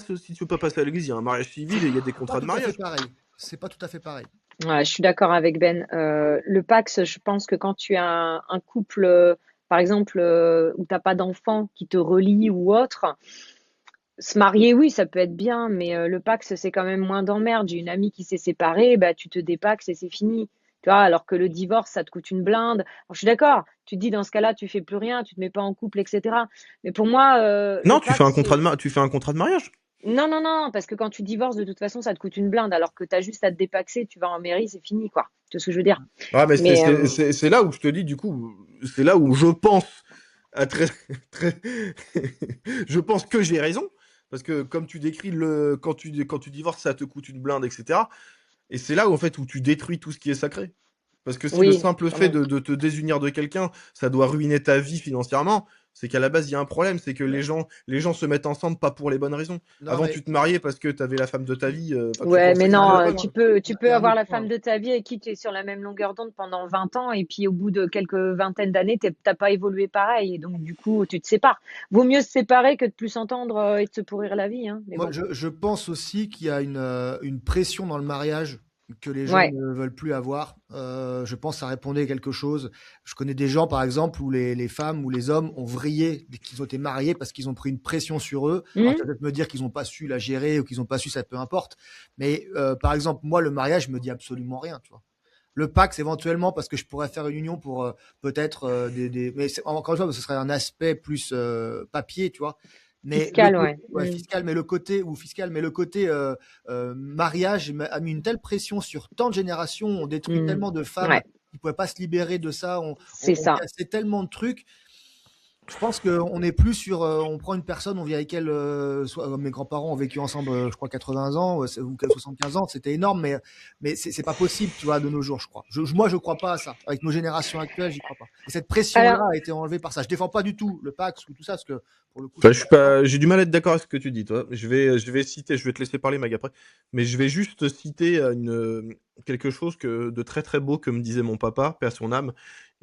passer à l'église, il y a un mariage civil et il y a des contrats de mariage. C'est pas tout à fait pareil. Ouais, je suis d'accord avec Ben. Le Pax, je pense que quand tu as un couple, par exemple, où t'as pas d'enfant qui te relie ou autre, se marier, oui, ça peut être bien, mais le Pax, c'est quand même moins d'emmerde. J'ai une amie qui s'est séparée, bah tu te dépaxes et c'est fini. Tu vois, alors que le divorce, ça te coûte une blinde. Alors, je suis d'accord. Tu te dis, dans ce cas-là, tu fais plus rien, tu te mets pas en couple, etc. Mais pour moi, non, tu fais un contrat de mariage. Non, parce que quand tu divorces, de toute façon, ça te coûte une blinde, alors que tu as juste à te dépaxer, tu vas en mairie, c'est fini, quoi. Tu vois ce que je veux dire? Ah, mais c'est là où je te dis, du coup, c'est là où je pense je pense que j'ai raison, parce que comme tu décris quand tu divorces, ça te coûte une blinde, etc. Et c'est là où, en fait, où tu détruis tout ce qui est sacré. Parce que si le simple fait de te désunir de quelqu'un, ça doit ruiner ta vie financièrement, c'est qu'à la base, il y a un problème. C'est que les gens se mettent ensemble pas pour les bonnes raisons. Avant, tu te mariais parce que tu avais la femme de ta vie. Ouais, mais non, tu peux avoir la femme de ta vie avec qui tu es sur la même longueur d'onde pendant 20 ans et puis au bout de quelques vingtaines d'années, t'as pas évolué pareil. Et donc, du coup, tu te sépares. Vaut mieux se séparer que de plus s'entendre et de se pourrir la vie. Hein. Mais moi, bon. je pense aussi qu'il y a une pression dans le mariage que les gens ne veulent plus avoir. Je pense que ça répondait à quelque chose. Je connais des gens, par exemple, où les femmes ou les hommes ont vrillé dès qu'ils ont été mariés parce qu'ils ont pris une pression sur eux. Alors, peut-être me dire qu'ils n'ont pas su la gérer ou qu'ils n'ont pas su, ça peu importe. Mais par exemple, moi, le mariage me dit absolument rien, tu vois. Le Pax éventuellement parce que je pourrais faire une union pour peut-être mais encore une fois ce serait un aspect plus papier, tu vois. Mais Fiscal, ouais. fiscal, mais le côté mariage a mis une telle pression sur tant de générations, on détruit tellement de femmes Ouais, qui pouvaient pas se libérer de ça, on c'est ça. cassait tellement de trucs. Je pense qu'on n'est plus sur. On prend une personne, on vit avec elle. Mes grands-parents ont vécu ensemble, je crois, 80 ans ou 75 ans. C'était énorme, mais c'est pas possible, tu vois, de nos jours, je crois. Moi, je crois pas à ça. Avec nos générations actuelles, j'y crois pas. Et cette pression-là Alors, a été enlevée par ça. Je défends pas du tout le Pax ou tout ça, parce que pour le coup. J'ai du mal à être d'accord avec ce que tu dis, toi. Je vais citer, je vais te laisser parler, Mag, après. Mais je vais juste citer quelque chose de très très beau que me disait mon papa, paix à son âme.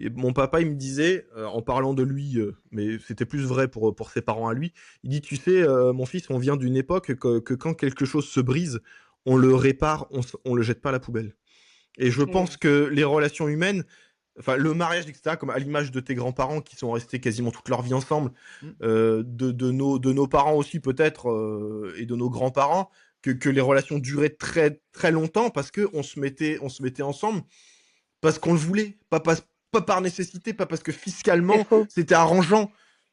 Et mon papa, il me disait, en parlant de lui, mais c'était plus vrai pour ses parents à lui, il dit, tu sais, mon fils, on vient d'une époque que quand quelque chose se brise, on le répare, on le jette pas à la poubelle. Et je pense que les relations humaines, enfin le mariage, etc., comme à l'image de tes grands-parents qui sont restés quasiment toute leur vie ensemble, de nos parents aussi peut-être, et de nos grands-parents, que les relations duraient très très longtemps parce que on se mettait ensemble parce qu'on le voulait, pas par nécessité, pas parce que c'est fiscalement faux. c'était arrangeant.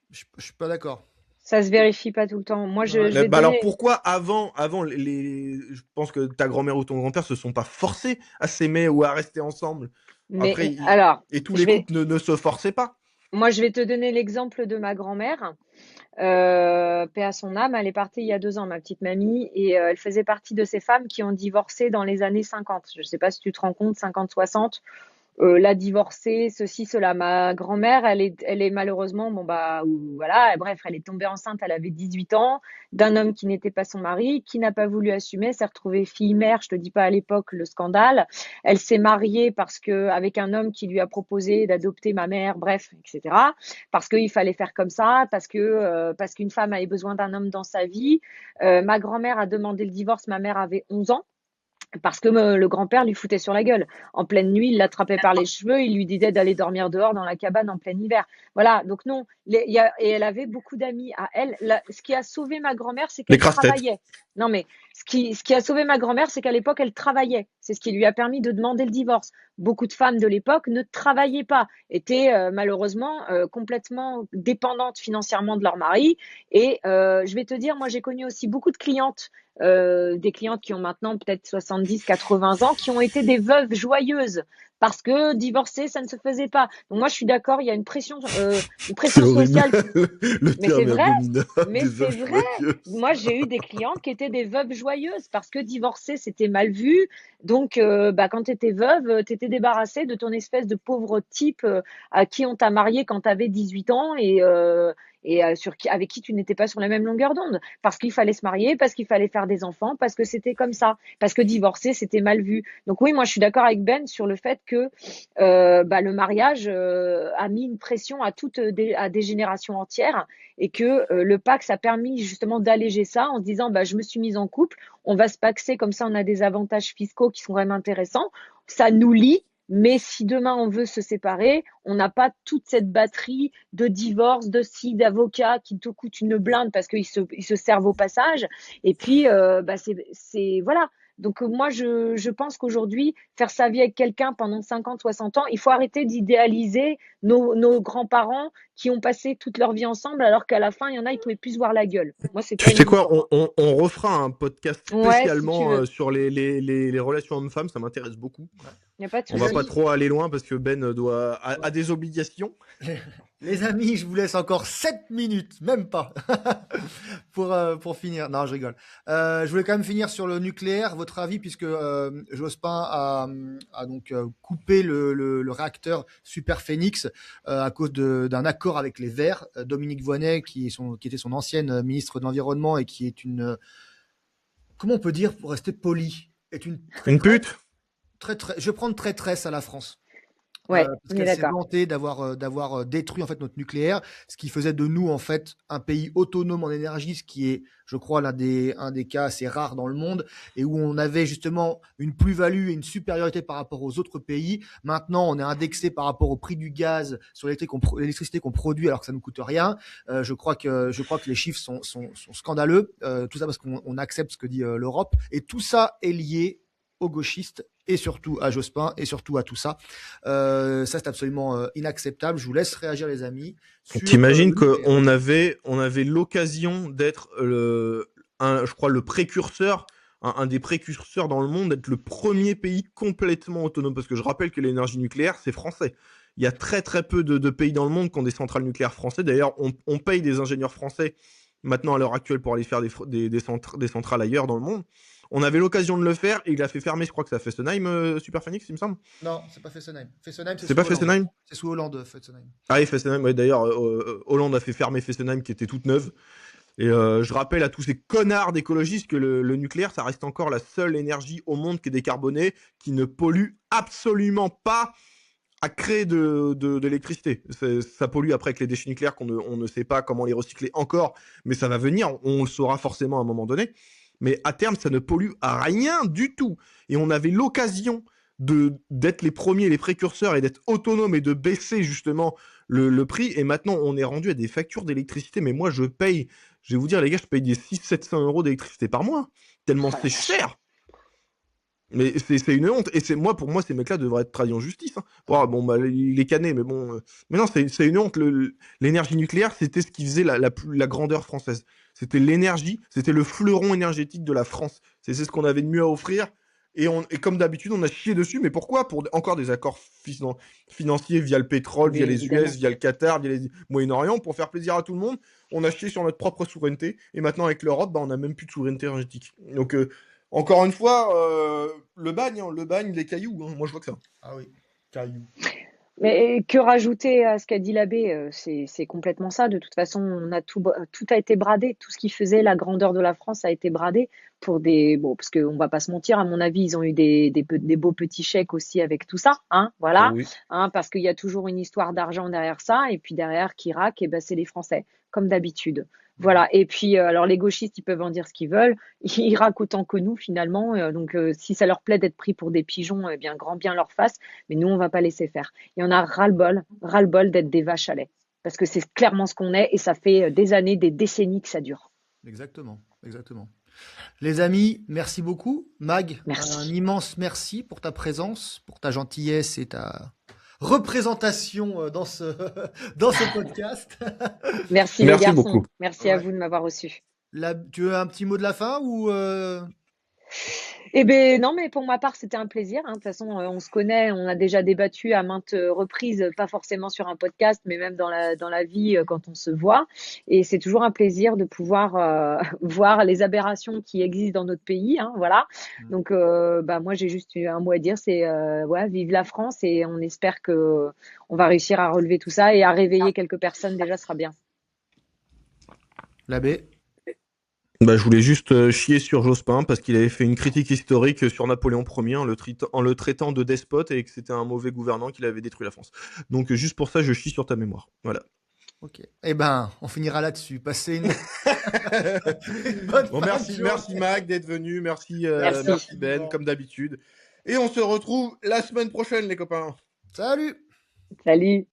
Je suis pas d'accord. Ça se vérifie pas tout le temps. Moi, je Ouais. vais te Alors donner. pourquoi avant je pense que ta grand-mère ou ton grand-père se sont pas forcés à s'aimer ou à rester ensemble. Après, Mais alors, et tous je les vais, couples ne se forçaient pas. moi, je vais te donner l'exemple de ma grand-mère. Paix à son âme, elle est partie il y a 2 ans, ma petite mamie, et elle faisait partie de ces femmes qui ont divorcé dans les années 50. Je ne sais pas si tu te rends compte, 50-60. La divorcée, ceci, cela. Ma grand-mère, elle est malheureusement, bon bah, voilà, bref, elle est tombée enceinte, elle avait 18 ans, d'un homme qui n'était pas son mari, qui n'a pas voulu assumer, s'est retrouvée fille-mère, je te dis pas à l'époque le scandale. Elle s'est mariée avec un homme qui lui a proposé d'adopter ma mère, bref, etc. Parce qu'il fallait faire comme ça, parce qu'une femme avait besoin d'un homme dans sa vie. Ma grand-mère a demandé le divorce, ma mère avait 11 ans. Parce que le grand-père lui foutait sur la gueule. En pleine nuit, il l'attrapait par les cheveux, il lui disait d'aller dormir dehors dans la cabane en plein hiver. Voilà, donc non. Et elle avait beaucoup d'amis à elle. Ce qui a sauvé ma grand-mère, c'est Les qu'elle crasse-têtes. travaillait. Non, mais ce qui a sauvé ma grand-mère, c'est qu'à l'époque, elle travaillait. C'est ce qui lui a permis de demander le divorce. Beaucoup de femmes de l'époque ne travaillaient pas, étaient malheureusement complètement dépendantes financièrement de leur mari. Et je vais te dire, moi, j'ai connu aussi beaucoup de clientes des clientes qui ont maintenant peut-être 70, 80 ans, qui ont été des veuves joyeuses parce que divorcer, ça ne se faisait pas. Donc moi, je suis d'accord, il y a une pression sociale. Le Mais c'est terme est vrai, abominable. mais Des c'est veuves vrai. joyeuses. Moi, j'ai eu des clientes qui étaient des veuves joyeuses parce que divorcer, c'était mal vu. Donc, quand tu étais veuve, tu étais débarrassée de ton espèce de pauvre type à qui on t'a marié quand tu avais 18 ans avec qui tu n'étais pas sur la même longueur d'onde. Parce qu'il fallait se marier, parce qu'il fallait faire des enfants, parce que c'était comme ça. Parce que divorcer, c'était mal vu. Donc oui, moi, je suis d'accord avec Ben sur le fait que le mariage a mis une pression à des générations entières et que le Pax a permis justement d'alléger ça en se disant je me suis mise en couple, on va se paxer comme ça, on a des avantages fiscaux qui sont vraiment intéressants, ça nous lie. Mais si demain on veut se séparer, on n'a pas toute cette batterie de divorce, d'avocats qui te coûtent une blinde parce qu'ils se servent au passage. Et puis, c'est voilà. Donc moi, je pense qu'aujourd'hui, faire sa vie avec quelqu'un pendant 50, 60 ans, il faut arrêter d'idéaliser nos grands-parents qui ont passé toute leur vie ensemble alors qu'à la fin, il y en a, ils pouvaient plus se voir la gueule. Moi, c'est pas Tu sais une vie quoi, pour moi. on refera un podcast Ouais, si tu spécialement veux. sur les relations hommes-femmes, ça m'intéresse beaucoup. Il n'y a pas de On va souci. pas trop aller loin parce que Ben a des obligations. Les amis, je vous laisse encore 7 minutes, même pas, pour finir. Non, je rigole. Je voulais quand même finir sur le nucléaire, votre avis, puisque Jospin a donc coupé le réacteur Super Phénix à cause d'un accord avec les Verts. Dominique Voynet, qui était son ancienne ministre de l'Environnement et qui est comment on peut dire, pour rester poli, est une pute. je vais prendre traîtresse à la France. Ouais, Parce on est qu'elle s'est d'accord. vantée d'avoir détruit en fait notre nucléaire, ce qui faisait de nous en fait un pays autonome en énergie, ce qui est, je crois, un des cas assez rares dans le monde, et où on avait justement une plus-value et une supériorité par rapport aux autres pays. Maintenant, on est indexé par rapport au prix du gaz sur l'électricité qu'on produit alors que ça nous coûte rien. Je crois que les chiffres sont scandaleux. Tout ça parce qu'on accepte ce que dit l'Europe, et tout ça est lié aux gauchistes et surtout à Jospin, et surtout à tout ça. Ça, c'est absolument inacceptable. Je vous laisse réagir, les amis. T'imagines qu'on avait l'occasion d'être, je crois, le précurseur, un des précurseurs dans le monde, d'être le premier pays complètement autonome. Parce que je rappelle que l'énergie nucléaire, c'est français. Il y a très très peu de pays dans le monde qui ont des centrales nucléaires français. D'ailleurs, on paye des ingénieurs français maintenant à l'heure actuelle pour aller faire des centrales ailleurs dans le monde. On avait l'occasion de le faire et il a fait fermer, je crois que c'est à Fessenheim, Super Phoenix, il me semble. Non, c'est pas Fessenheim. Fessenheim, c'est pas Fessenheim. C'est sous Hollande, Fessenheim. Ah oui, Fessenheim, ouais, d'ailleurs, Hollande a fait fermer Fessenheim qui était toute neuve. Et je rappelle à tous ces connards d'écologistes que le nucléaire, ça reste encore la seule énergie au monde qui est décarbonée, qui ne pollue absolument pas à créer de l'électricité. Ça pollue après avec les déchets nucléaires on ne sait pas comment les recycler encore, mais ça va venir, on le saura forcément à un moment donné. Mais à terme, ça ne pollue à rien du tout. Et on avait l'occasion d'être les premiers, les précurseurs et d'être autonome et de baisser justement le prix. Et maintenant, on est rendu à des factures d'électricité. Mais moi, je vais vous dire, les gars, je paye des 600-700 euros d'électricité par mois. Tellement c'est cher. Mais c'est une honte. Et pour moi, ces mecs-là devraient être traduits en justice. Hein. Bon, bah, il est cané, mais bon. Mais non, c'est une honte. L'énergie nucléaire, c'était ce qui faisait la grandeur française. C'était l'énergie, c'était le fleuron énergétique de la France. C'est ce qu'on avait de mieux à offrir. Et comme d'habitude, on a chié dessus. Mais pourquoi? Pour encore des accords financiers via le pétrole, via les US, via le Qatar, via les Moyen-Orient, pour faire plaisir à tout le monde. On a chié sur notre propre souveraineté. Et maintenant, avec l'Europe, bah, on n'a même plus de souveraineté énergétique. Donc, encore une fois, le bagne, les cailloux. Hein. Moi, je vois que ça. Ah oui, cailloux. Mais que rajouter à ce qu'a dit l'abbé, c'est complètement ça. De toute façon, tout a été bradé. Tout ce qui faisait la grandeur de la France a été bradé parce qu'on va pas se mentir, à mon avis, ils ont eu des beaux petits chèques aussi avec tout ça, hein, voilà, Oui. hein, parce qu'il y a toujours une histoire d'argent derrière ça, et puis derrière Chirac, et ben c'est les Français, comme d'habitude. Voilà. Et puis, alors les gauchistes, ils peuvent en dire ce qu'ils veulent. Ils raquent autant que nous, finalement. Donc, si ça leur plaît d'être pris pour des pigeons, eh bien, grand bien leur face. Mais nous, on va pas laisser faire. Il y en a ras-le-bol d'être des vaches à lait. Parce que c'est clairement ce qu'on est et ça fait des années, des décennies que ça dure. Exactement. Les amis, merci beaucoup. Mag, merci. Un immense merci pour ta présence, pour ta gentillesse et ta représentation dans ce podcast. Merci les garçons. Beaucoup. Merci à vous de m'avoir reçu. Tu veux un petit mot de la fin ou Eh ben non, mais pour ma part, c'était un plaisir. Hein. De toute façon, on se connaît, on a déjà débattu à maintes reprises, pas forcément sur un podcast, mais même dans la vie quand on se voit. Et c'est toujours un plaisir de pouvoir voir les aberrations qui existent dans notre pays. Hein, voilà. Donc, moi, j'ai juste un mot à dire, c'est vive la France, et on espère que on va réussir à relever tout ça et à réveiller quelques personnes. Déjà, ce sera bien. L'abbé? Bah, je voulais juste chier sur Jospin parce qu'il avait fait une critique historique sur Napoléon Ier en le traitant de despote et que c'était un mauvais gouvernant qu'il avait détruit la France. Donc juste pour ça, je chie sur ta mémoire. Voilà. Ok. Eh ben, on finira là-dessus. Passez une bonne merci Mag d'être venu. Merci Ben, comme d'habitude. Et on se retrouve la semaine prochaine, les copains. Salut. Salut.